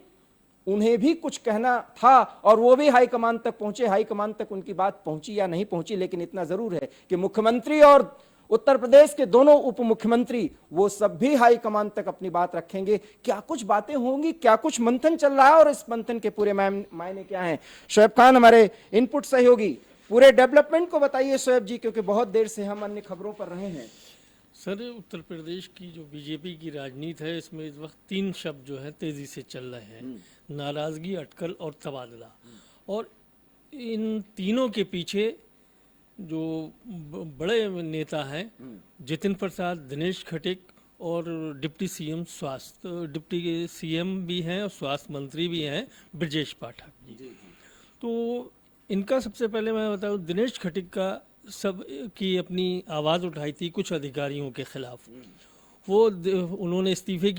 S1: उन्हें भी कुछ कहना था और वो भी हाईकमान तक पहुंचे। हाईकमान तक उनकी बात पहुंची या नहीं पहुंची, लेकिन इतना जरूर है कि मुख्यमंत्री और उत्तर प्रदेश के दोनों उप मुख्यमंत्री वो सब भी हाईकमान तक अपनी बात रखेंगे। क्या कुछ बातें होंगी, क्या कुछ मंथन चल रहा है और इस मंथन के पूरे मायने क्या हैं? शोएब खान हमारे इनपुट सहयोगी, पूरे डेवलपमेंट को बताइए शोएब जी, क्योंकि बहुत देर से हम अन्य खबरों पर रहे हैं।
S4: सर, उत्तर प्रदेश की जो बीजेपी की राजनीति है, इसमें इस वक्त 3 शब्द जो है तेजी से चल रहे हैं: नाराजगी, अटकल और तबादला। और इन तीनों के पीछे जो बड़े नेता हैं, जितिन प्रसाद, दिनेश खटीक और डिप्टी सीएम स्वास्थ्य, डिप्टी सीएम भी हैं और स्वास्थ्य मंत्री भी हैं ब्रजेश पाठक जी। तो इनका सबसे पहले मैं बताऊं, दिनेश खटीक का सब की अपनी आवाज़ उठाई थी कुछ अधिकारियों के खिलाफ। उन्होंने इस्तीफे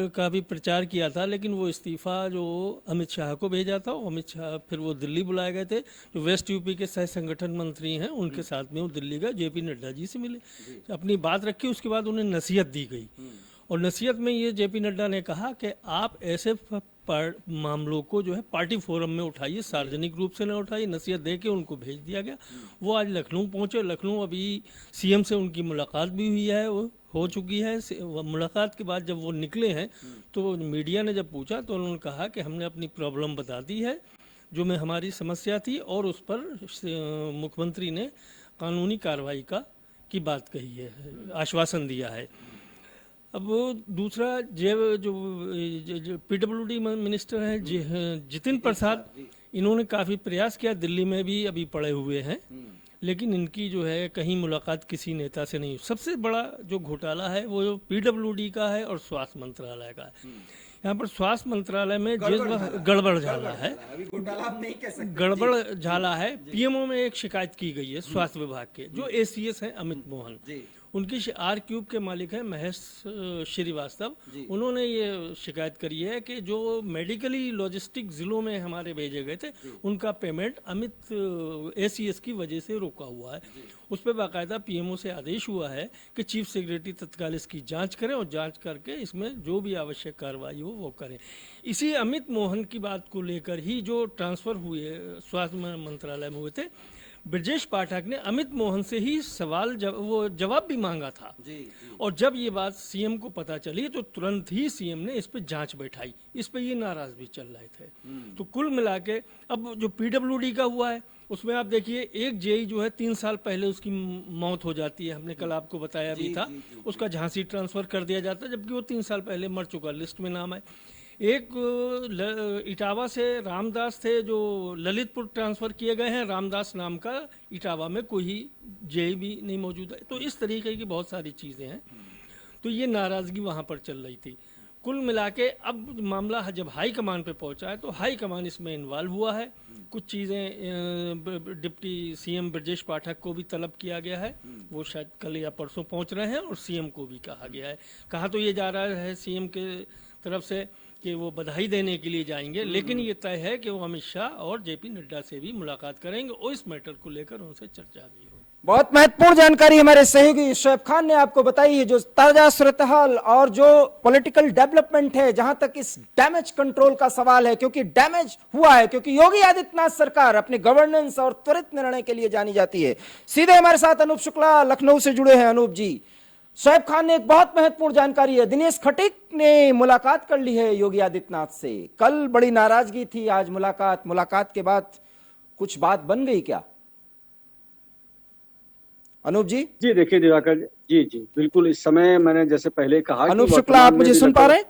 S4: का भी प्रचार किया था, लेकिन वो इस्तीफा जो अमित शाह को भेजा था, अमित शाह फिर वो दिल्ली बुलाए गए थे। जो वेस्ट यूपी के सह संगठन मंत्री हैं, उनके साथ में वो दिल्ली गए, जेपी नड्डा जी से मिले, अपनी बात रखी। उसके बाद उन्हें नसीहत दी गई और नसीहत में ये जेपी नड्डा ने कहा कि आप ऐसे मामलों को जो है पार्टी फोरम में उठाइए, सार्वजनिक रूप से न उठाइए। नसीहत दे के उनको भेज दिया गया। वो आज लखनऊ पहुंचे। लखनऊ अभी सीएम से उनकी मुलाकात भी हुई है, वो हो चुकी है। मुलाकात के बाद जब वो निकले हैं तो मीडिया ने जब पूछा तो उन्होंने कहा कि हमने अपनी प्रॉब्लम बता दी है, जो में हमारी समस्या थी, और उस पर मुख्यमंत्री ने कानूनी कार्रवाई की बात कही है, आश्वासन दिया है। अब वो दूसरा जो पीडब्ल्यूडी मिनिस्टर हैं जितिन प्रसाद, इन्होंने काफ़ी प्रयास किया, दिल्ली में भी अभी पड़े हुए हैं, लेकिन इनकी जो है कहीं मुलाकात किसी नेता से नहीं। सबसे बड़ा जो घोटाला है वो पीडब्ल्यूडी का है और स्वास्थ्य मंत्रालय का है। यहाँ पर स्वास्थ्य मंत्रालय में गड़बड़ झाला है, गड़बड़ झाला है। पीएमओ में एक शिकायत की गई है स्वास्थ्य विभाग के, जो एसीएस हैं अमित मोहन, उनकी आर क्यूब के मालिक हैं महेश श्रीवास्तव। उन्होंने ये शिकायत करी है कि जो मेडिकली लॉजिस्टिक जिलों में हमारे भेजे गए थे, उनका पेमेंट अमित एसीएस की वजह से रुका हुआ है। उस पर बाकायदा पीएमओ से आदेश हुआ है कि चीफ सेक्रेटरी तत्काल इसकी जांच करें और जांच करके इसमें जो भी आवश्यक कार्रवाई हो वो करें। इसी अमित मोहन की बात को लेकर ही जो ट्रांसफर हुए स्वास्थ्य मंत्रालय में हुए थे, ब्रजेश पाठक ने अमित मोहन से ही जवाब भी मांगा था। और जब ये बात सीएम को पता चली तो तुरंत ही सीएम ने इस पे जांच बैठाई। इस पे ये नाराज भी चल रहे थे। तो कुल मिला के अब जो पीडब्ल्यूडी का हुआ है, उसमें आप देखिए एक जेई जो है 3 साल पहले उसकी मौत हो जाती है, हमने कल आपको बताया भी था। उसका झांसी ट्रांसफर कर दिया जाता है, जबकि वो 3 साल पहले मर चुका, लिस्ट में नाम है। एक इटावा से रामदास थे जो ललितपुर ट्रांसफ़र किए गए हैं, रामदास नाम का इटावा में कोई जेई भी नहीं मौजूद है। तो इस तरीके की बहुत सारी चीज़ें हैं। तो ये नाराज़गी वहाँ पर चल रही थी। कुल मिला के अब मामला जब हाई कमान पे पहुंचा है तो हाई कमान इसमें इन्वॉल्व हुआ है। कुछ चीज़ें डिप्टी सीएम ब्रजेश पाठक को भी तलब किया गया है, वो शायद कल या परसों पहुंच रहे हैं, और सीएम को भी कहा गया है। कहा तो ये जा रहा है सीएम के तरफ से कि वो बधाई देने के लिए जाएंगे, लेकिन ये तय है कि वो अमित शाह और जेपी नड्डा से भी मुलाकात करेंगे और इस मैटर को लेकर उनसे चर्चा भी हो।
S1: बहुत महत्वपूर्ण जानकारी हमारे सहयोगी शोएब खान ने आपको बताई है, जो ताजा सूरत-ए-हाल और जो पॉलिटिकल डेवलपमेंट है, जहां तक इस डैमेज कंट्रोल का सवाल है, क्योंकि डैमेज हुआ है, क्योंकि योगी आदित्यनाथ सरकार अपने गवर्नेंस और त्वरित निर्णय के लिए जानी जाती है। सीधे हमारे साथ अनूप शुक्ला लखनऊ से जुड़े हैं। अनूप जी, शोएब खान ने एक बहुत महत्वपूर्ण जानकारी है, दिनेश खटीक ने मुलाकात कर ली है योगी आदित्यनाथ से। कल बड़ी नाराजगी थी, आज मुलाकात के बाद कुछ बात बन गई क्या? अनूप जी
S5: देखिए दिवाकर जी बिल्कुल। इस समय मैंने जैसे पहले कहा,
S1: अनूप शुक्ला आप मुझे सुन पा रहे हैं?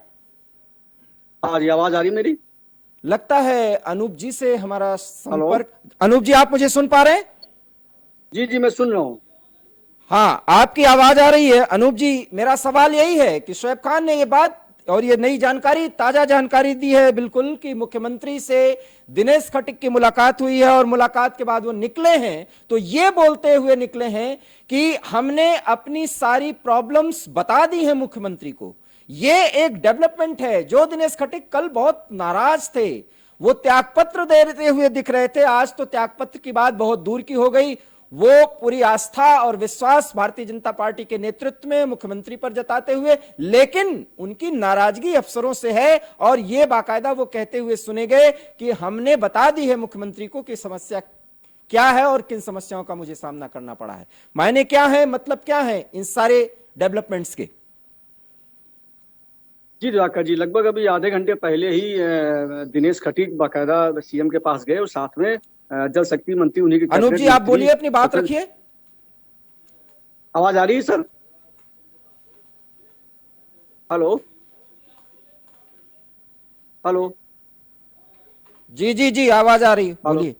S5: आवाज आ रही मेरी?
S1: लगता है अनूप जी से हमारा संपर्क। अनूप जी आप मुझे सुन पा रहे हैं?
S5: जी मैं सुन रहा हूँ।
S1: हाँ, आपकी आवाज आ रही है। अनूप जी, मेरा सवाल यही है कि शोएब खान ने ये बात और ये नई जानकारी, ताजा जानकारी दी है बिल्कुल कि मुख्यमंत्री से दिनेश खटीक की मुलाकात हुई है और मुलाकात के बाद वो निकले हैं, तो ये बोलते हुए निकले हैं कि हमने अपनी सारी प्रॉब्लम्स बता दी हैं मुख्यमंत्री को। ये एक डेवलपमेंट है। जो दिनेश खटीक कल बहुत नाराज थे, वो त्यागपत्र देते हुए दिख रहे थे, आज तो त्यागपत्र की बात बहुत दूर की हो गई। वो पूरी आस्था और विश्वास भारतीय जनता पार्टी के नेतृत्व में मुख्यमंत्री पर जताते हुए, लेकिन उनकी नाराजगी अफसरों से है और ये बाकायदा वो कहते हुए सुने गए कि हमने बता दी है मुख्यमंत्री को कि समस्या क्या है और किन समस्याओं का मुझे सामना करना पड़ा है। मायने क्या है, मतलब क्या है इन सारे डेवलपमेंट्स के?
S5: जी दिवाकर जी, लगभग अभी आधे घंटे पहले ही दिनेश खटीक बाकायदा सीएम के पास गए और साथ में जल शक्ति मंत्री उन्हीं के।
S1: अनूप जी आप बोलिए, अपनी बात रखिए।
S5: आवाज आ रही है सर? Hello hello.
S1: जी जी जी आवाज आ रही है, बोलिए।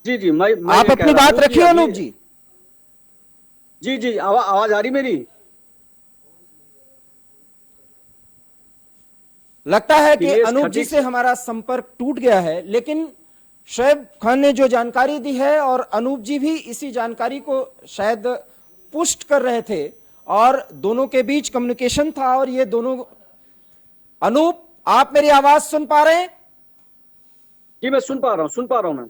S5: जी जी मैं
S1: आप अपनी बात रखिए अनूप जी।
S5: जी जी आवाज आ रही मेरी?
S1: लगता है कि अनूप जी से हमारा संपर्क टूट गया है, लेकिन शोएब खान ने जो जानकारी दी है और अनूप जी भी इसी जानकारी को शायद पुष्ट कर रहे थे और दोनों के बीच कम्युनिकेशन था और ये दोनों। अनूप आप मेरी आवाज सुन पा रहे हैं?
S5: जी मैं सुन पा रहा हूं मैं।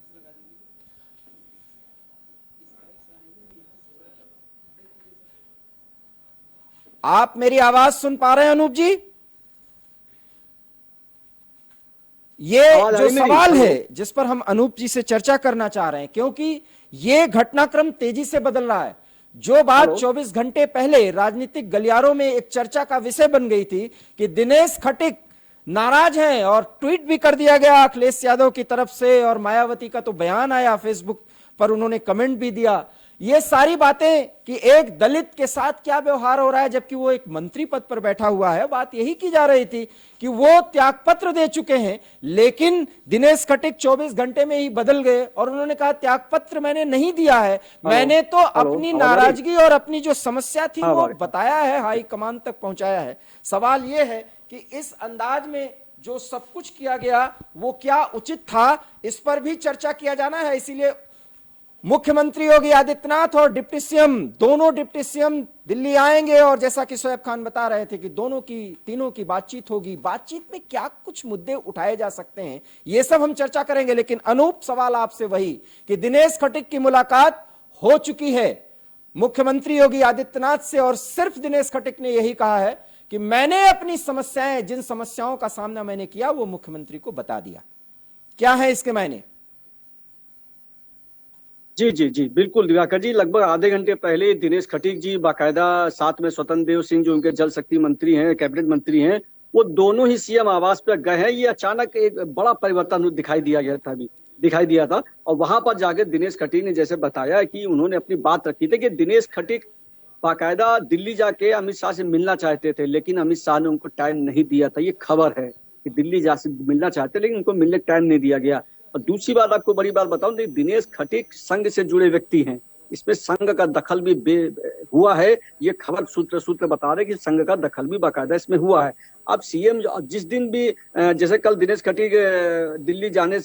S1: आप मेरी आवाज सुन पा रहे हैं अनूप जी? ये जो सवाल है जिस पर हम अनूप जी से चर्चा करना चाह रहे हैं, क्योंकि ये घटनाक्रम तेजी से बदल रहा है। जो बात 24 घंटे पहले राजनीतिक गलियारों में एक चर्चा का विषय बन गई थी कि दिनेश खटीक नाराज हैं और ट्वीट भी कर दिया गया अखिलेश यादव की तरफ से और मायावती का तो बयान आया, फेसबुक पर उन्होंने कमेंट भी दिया, ये सारी बातें कि एक दलित के साथ क्या व्यवहार हो रहा है जबकि वो एक मंत्री पद पर बैठा हुआ है, बात यही की जा रही थी कि वो त्यागपत्र दे चुके हैं। लेकिन दिनेश खटीक 24 घंटे में ही बदल गए और उन्होंने कहा त्यागपत्र मैंने नहीं दिया है, मैंने तो अपनी नाराजगी और अपनी जो समस्या थी वो बताया है, हाईकमान तक पहुंचाया है। सवाल ये है कि इस अंदाज में जो सब कुछ किया गया वो क्या उचित था, इस पर भी चर्चा किया जाना है। इसीलिए मुख्यमंत्री योगी आदित्यनाथ और डिप्टी सीएम, दोनों डिप्टी सीएम दिल्ली आएंगे और जैसा कि शोएब खान बता रहे थे कि तीनों की बातचीत होगी। बातचीत में क्या कुछ मुद्दे उठाए जा सकते हैं ये सब हम चर्चा करेंगे। लेकिन अनूप सवाल आपसे वही कि दिनेश खटीक की मुलाकात हो चुकी है मुख्यमंत्री योगी आदित्यनाथ से और सिर्फ दिनेश खटीक ने यही कहा है कि मैंने अपनी समस्याएं, जिन समस्याओं का सामना मैंने किया वो मुख्यमंत्री को बता दिया। क्या है इसके मायने?
S5: जी जी जी बिल्कुल दिवाकर जी, लगभग आधे घंटे पहले दिनेश खटीक जी बाकायदा साथ में स्वतंत्र देव सिंह जो उनके जल शक्ति मंत्री हैं, कैबिनेट मंत्री हैं, वो दोनों ही सीएम आवास पर गए हैं। ये अचानक एक बड़ा परिवर्तन दिखाई दिया था और वहां पर जाकर दिनेश खटीक ने जैसे बताया कि उन्होंने अपनी बात रखी थी कि दिनेश खटीक बाकायदा दिल्ली जाके अमित शाह से मिलना चाहते थे, लेकिन अमित शाह ने उनको टाइम नहीं दिया था। ये खबर है कि दिल्ली जाके मिलना चाहते लेकिन उनको मिलने का टाइम नहीं दिया गया। और दूसरी बात आपको बड़ी बात बताऊं, दिनेश खटीक संघ से जुड़े व्यक्ति हैं, इसमें संघ का दखल भी हुआ है। ये खबर सूत्र बता रहे कि संघ का दखल भी बाकायदा इसमें हुआ है। अब सीएम जिस दिन भी जैसे कल दिनेश खटीक दिल्ली गए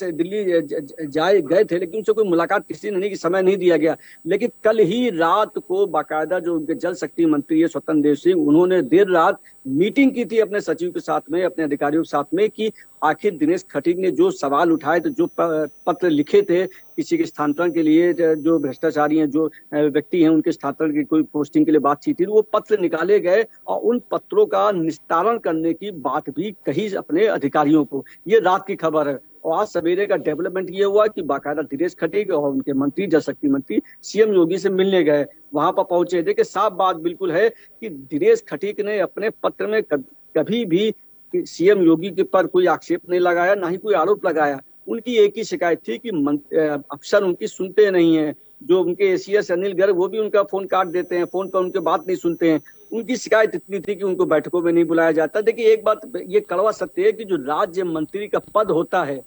S5: थे लेकिन उनसे कोई मुलाकात किसी ने नहीं, समय नहीं दिया गया। लेकिन कल ही रात को बाकायदा जो उनके जल शक्ति मंत्री है स्वतंत्र देव सिंह, उन्होंने देर रात मीटिंग की थी अपने सचिव के साथ में, अपने अधिकारियों के साथ में कि आखिर दिनेश खटीक ने जो सवाल उठाए थे, जो पत्र लिखे थे किसी के स्थानांतरण के लिए, जो भ्रष्टाचारी हैं, जो व्यक्ति हैं उनके स्थानांतरण की कोई पोस्टिंग के लिए बातचीत थी, वो पत्र निकाले गए और उन पत्रों का निस्तारण करने की बात भी कही अपने अधिकारियों को। ये रात की खबर है और आज सवेरे का डेवलपमेंट ये हुआ कि बाकायदा दिनेश खटीक और उनके मंत्री जल शक्ति मंत्री सीएम योगी से मिलने गए, वहां पर पहुंचे। देखिए साफ बात बिल्कुल है कि दिनेश खटीक ने अपने पत्र में कभी भी सीएम योगी के पर कोई आक्षेप नहीं लगाया, ना ही कोई आरोप लगाया। उनकी एक ही शिकायत थी कि अफसर उनकी सुनते नहीं है। जो उनके एसीएस अनिल गर्ग वो भी उनका फोन काट देते हैं, फोन पर उनके बात नहीं सुनते हैं। उनकी शिकायत इतनी थी कि उनको बैठकों में नहीं बुलाया जाता। देखिए एक बात ये कड़वा सत्य है कि जो राज्य मंत्री का पद होता है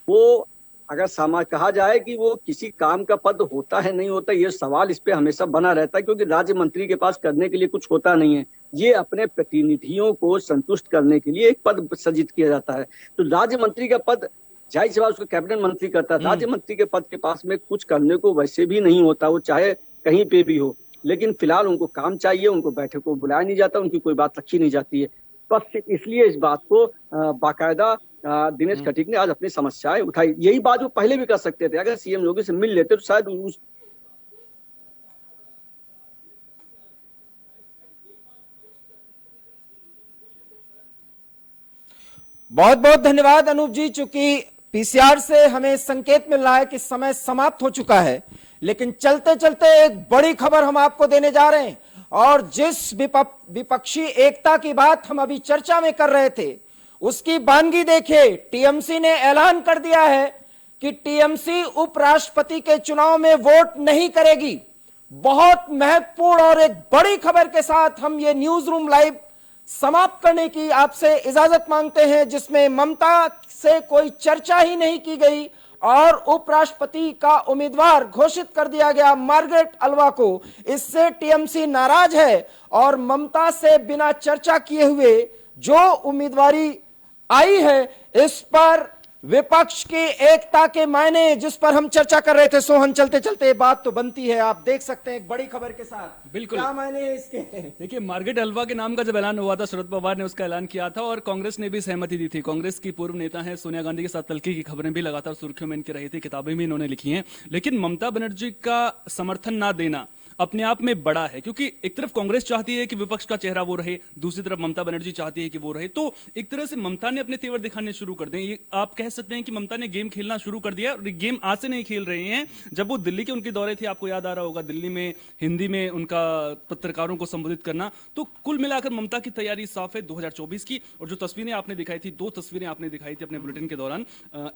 S5: वो अगर कहा जाए कि वो किसी काम का पद होता है नहीं होता, ये सवाल इस पे हमेशा बना रहता है, क्योंकि राज्य मंत्री के पास करने के लिए कुछ होता नहीं है। ये अपने प्रतिनिधियों को संतुष्ट करने के लिए एक पद सृजित किया जाता है। तो राज्य मंत्री का पद जाहिर सी बात उसको कैबिनेट मंत्री करता है। राज्य मंत्री के पद के पास में कुछ करने को वैसे भी नहीं होता, वो चाहे कहीं पे भी हो। लेकिन फिलहाल उनको काम चाहिए, उनको बैठक को बुलाया नहीं जाता, उनकी कोई बात रखी नहीं जाती है। बस इसलिए इस बात को बाकायदा दिनेश खटीक ने आज अपनी समस्याएं उठाई। यही बात वो पहले भी कर सकते थे, अगर सीएम योगी से मिल लेते तो शायद
S1: बहुत बहुत धन्यवाद अनूप जी। चूंकि पीसीआर से हमें संकेत मिल रहा है कि समय समाप्त हो चुका है, लेकिन चलते चलते एक बड़ी खबर हम आपको देने जा रहे हैं। और जिस विपक्षी एकता की बात हम अभी चर्चा में कर रहे थे, उसकी बानगी देखिए। टीएमसी ने ऐलान कर दिया है कि टीएमसी उपराष्ट्रपति के चुनाव में वोट नहीं करेगी। बहुत महत्वपूर्ण और एक बड़ी खबर के साथ हम ये न्यूज रूम लाइव समाप्त करने की आपसे इजाजत मांगते हैं, जिसमें ममता से कोई चर्चा ही नहीं की गई और उपराष्ट्रपति का उम्मीदवार घोषित कर दिया गया मार्गरेट अल्वा को। इससे टीएमसी नाराज है और ममता से बिना चर्चा किए हुए जो उम्मीदवारी आई है, इस पर विपक्ष की एकता के मायने जिस पर हम चर्चा कर रहे थे, सोहन, चलते चलते बात तो बनती है। आप देख सकते हैं एक बड़ी खबर के साथ।
S3: बिल्कुल,
S1: क्या मायने है इसके?
S3: देखिए, मार्गरेट अल्वा के नाम का जब ऐलान हुआ था, शरद पवार ने उसका ऐलान किया था और कांग्रेस ने भी सहमति दी थी। कांग्रेस की पूर्व नेता हैं सोनिया गांधी के साथ तलखी की खबरें भी लगातार सुर्खियों में इनकी रही थी, किताबें भी इन्होंने लिखी हैं। लेकिन ममता बनर्जी का समर्थन ना देना अपने आप में बड़ा है, क्योंकि एक तरफ कांग्रेस चाहती है कि विपक्ष का चेहरा वो रहे, दूसरी तरफ ममता बनर्जी चाहती है कि वो रहे। तो एक तरह से ममता ने अपने तेवर दिखाने शुरू कर दें। ये आप कह सकते हैं कि ममता ने गेम खेलना शुरू कर दिया। और गेम आज से नहीं खेल रहे हैं। जब वो दिल्ली के उनके दौरे थे, आपको याद आ रहा होगा, दिल्ली में हिंदी में उनका पत्रकारों को संबोधित करना, तो कुल मिलाकर ममता की तैयारी साफ है 2024 की। और जो तस्वीरें आपने दिखाई थी, 2 तस्वीरें आपने दिखाई थी अपने बुलेटिन के दौरान।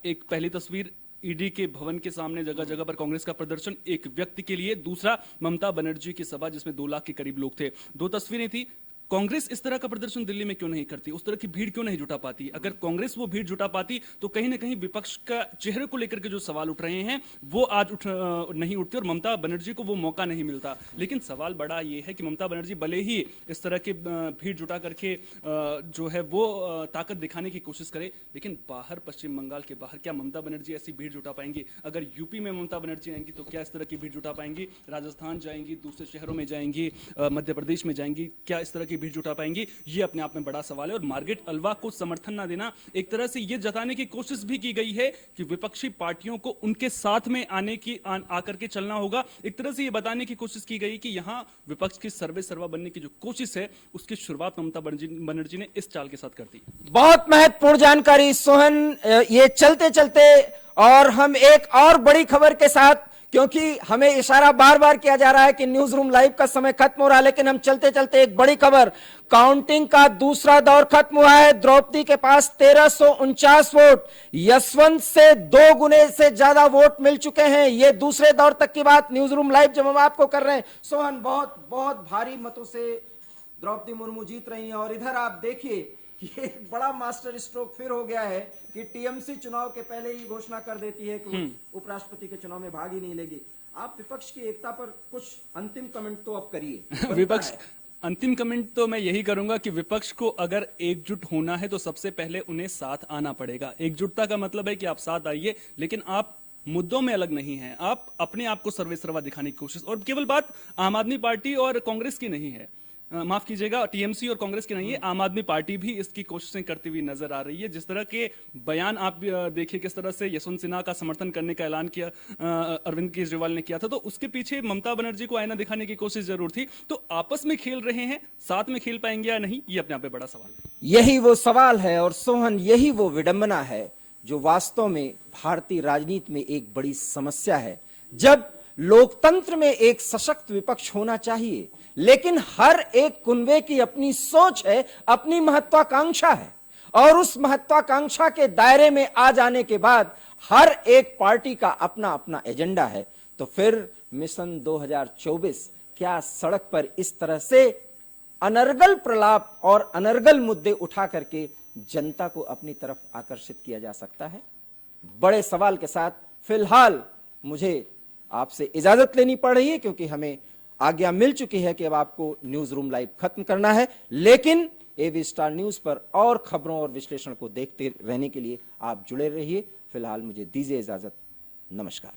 S3: एक पहली तस्वीर ईडी के भवन के सामने जगह जगह पर कांग्रेस का प्रदर्शन एक व्यक्ति के लिए, दूसरा ममता बनर्जी की सभा जिसमें 2 लाख के करीब लोग थे। 2 तस्वीरें थी। कांग्रेस इस तरह का प्रदर्शन दिल्ली में क्यों नहीं करती? उस तरह की भीड़ क्यों नहीं जुटा पाती? अगर कांग्रेस वो भीड़ जुटा पाती तो कहीं ना कहीं विपक्ष का चेहरे को लेकर के जो सवाल उठ रहे हैं वो आज नहीं उठते और ममता बनर्जी को वो मौका नहीं मिलता। लेकिन सवाल बड़ा ये है कि ममता बनर्जी भले ही इस तरह के भीड़ जुटा करके जो है वो ताकत दिखाने की कोशिश करे, लेकिन बाहर, पश्चिम बंगाल के बाहर क्या ममता बनर्जी ऐसी भीड़ जुटा पाएंगी? अगर यूपी में ममता बनर्जी आएंगी तो क्या इस तरह की भीड़ जुटा पाएंगी? राजस्थान जाएंगी, दूसरे शहरों में जाएंगी, मध्य प्रदेश में जाएंगी, क्या इस तरह की भीड़ जुटा पाएंगी? ये अपने आप में बड़ा सवाल है। और मार्गरेट अल्वा को समर्थन ना देना, एक तरह से ये जताने की कोशिश भी की गई है कि विपक्षी पार्टियों को उनके साथ में आकर के चलना होगा। एक तरह से ये बताने की कोशिश की गई कि यहां विपक्ष की सर्वे सर्वा बनने की जो कोशिश है, उसकी शुरुआत ममता बनर्जी ने इस चाल के साथ कर दी।
S1: बहुत महत्वपूर्ण जानकारी सोहन। ये चलते चलते और हम एक और बड़ी खबर के साथ, क्योंकि हमें इशारा बार बार किया जा रहा है कि न्यूज रूम लाइव का समय खत्म हो रहा है, लेकिन हम चलते चलते एक बड़ी खबर। काउंटिंग का दूसरा दौर खत्म हुआ है। द्रौपदी के पास 1349 वोट, यशवंत से 2 गुने से ज्यादा वोट मिल चुके हैं। ये दूसरे दौर तक की बात न्यूज रूम लाइव जब हम आपको कर रहे हैं। सोहन, बहुत बहुत भारी मतों से द्रौपदी मुर्मू जीत रही हैं। और इधर आप देखिए ये एक बड़ा मास्टर स्ट्रोक फिर हो गया है कि टीएमसी चुनाव के पहले ही घोषणा कर देती है कि उपराष्ट्रपति के चुनाव में भाग ही नहीं लेगी। आप विपक्ष की एकता पर कुछ अंतिम कमेंट तो अब करिए।
S3: विपक्ष अंतिम कमेंट तो मैं यही करूंगा कि विपक्ष को अगर एकजुट होना है तो सबसे पहले उन्हें साथ आना पड़ेगा। एकजुटता का मतलब है कि आप साथ आइए, लेकिन आप मुद्दों में अलग नहीं हैं। आप अपने आप को सर्वेसर्वा दिखाने की कोशिश, और केवल बात आम आदमी पार्टी और कांग्रेस की नहीं है, माफ कीजिएगा, टीएमसी और कांग्रेस की नहीं है, आम आदमी पार्टी भी इसकी कोशिशें करती हुई नजर आ रही है। जिस तरह के बयान आप देखिए, किस तरह से यशवंत सिन्हा का समर्थन करने का ऐलान किया अरविंद केजरीवाल ने किया था, तो उसके पीछे ममता बनर्जी को आईना दिखाने की कोशिश जरूर थी। तो आपस में खेल रहे हैं, साथ में खेल पाएंगे या नहीं, ये अपने आप में बड़ा सवाल है।
S1: यही वो सवाल है और सोहन, यही वो विडंबना है जो वास्तव में भारतीय राजनीति में एक बड़ी समस्या है। जब लोकतंत्र में एक सशक्त विपक्ष होना चाहिए, लेकिन हर एक कुनबे की अपनी सोच है, अपनी महत्वाकांक्षा है, और उस महत्वाकांक्षा के दायरे में आ जाने के बाद हर एक पार्टी का अपना अपना एजेंडा है। तो फिर मिशन 2024 क्या सड़क पर इस तरह से अनर्गल प्रलाप और अनर्गल मुद्दे उठा करके जनता को अपनी तरफ आकर्षित किया जा सकता है? बड़े सवाल के साथ फिलहाल मुझे आपसे इजाजत लेनी पड़ रही है, क्योंकि हमें आज्ञा मिल चुकी है कि अब आपको न्यूज रूम लाइव खत्म करना है। लेकिन एबी स्टार न्यूज पर और खबरों और विश्लेषण को देखते रहने के लिए आप जुड़े रहिए। फिलहाल मुझे दीजिए इजाजत। नमस्कार।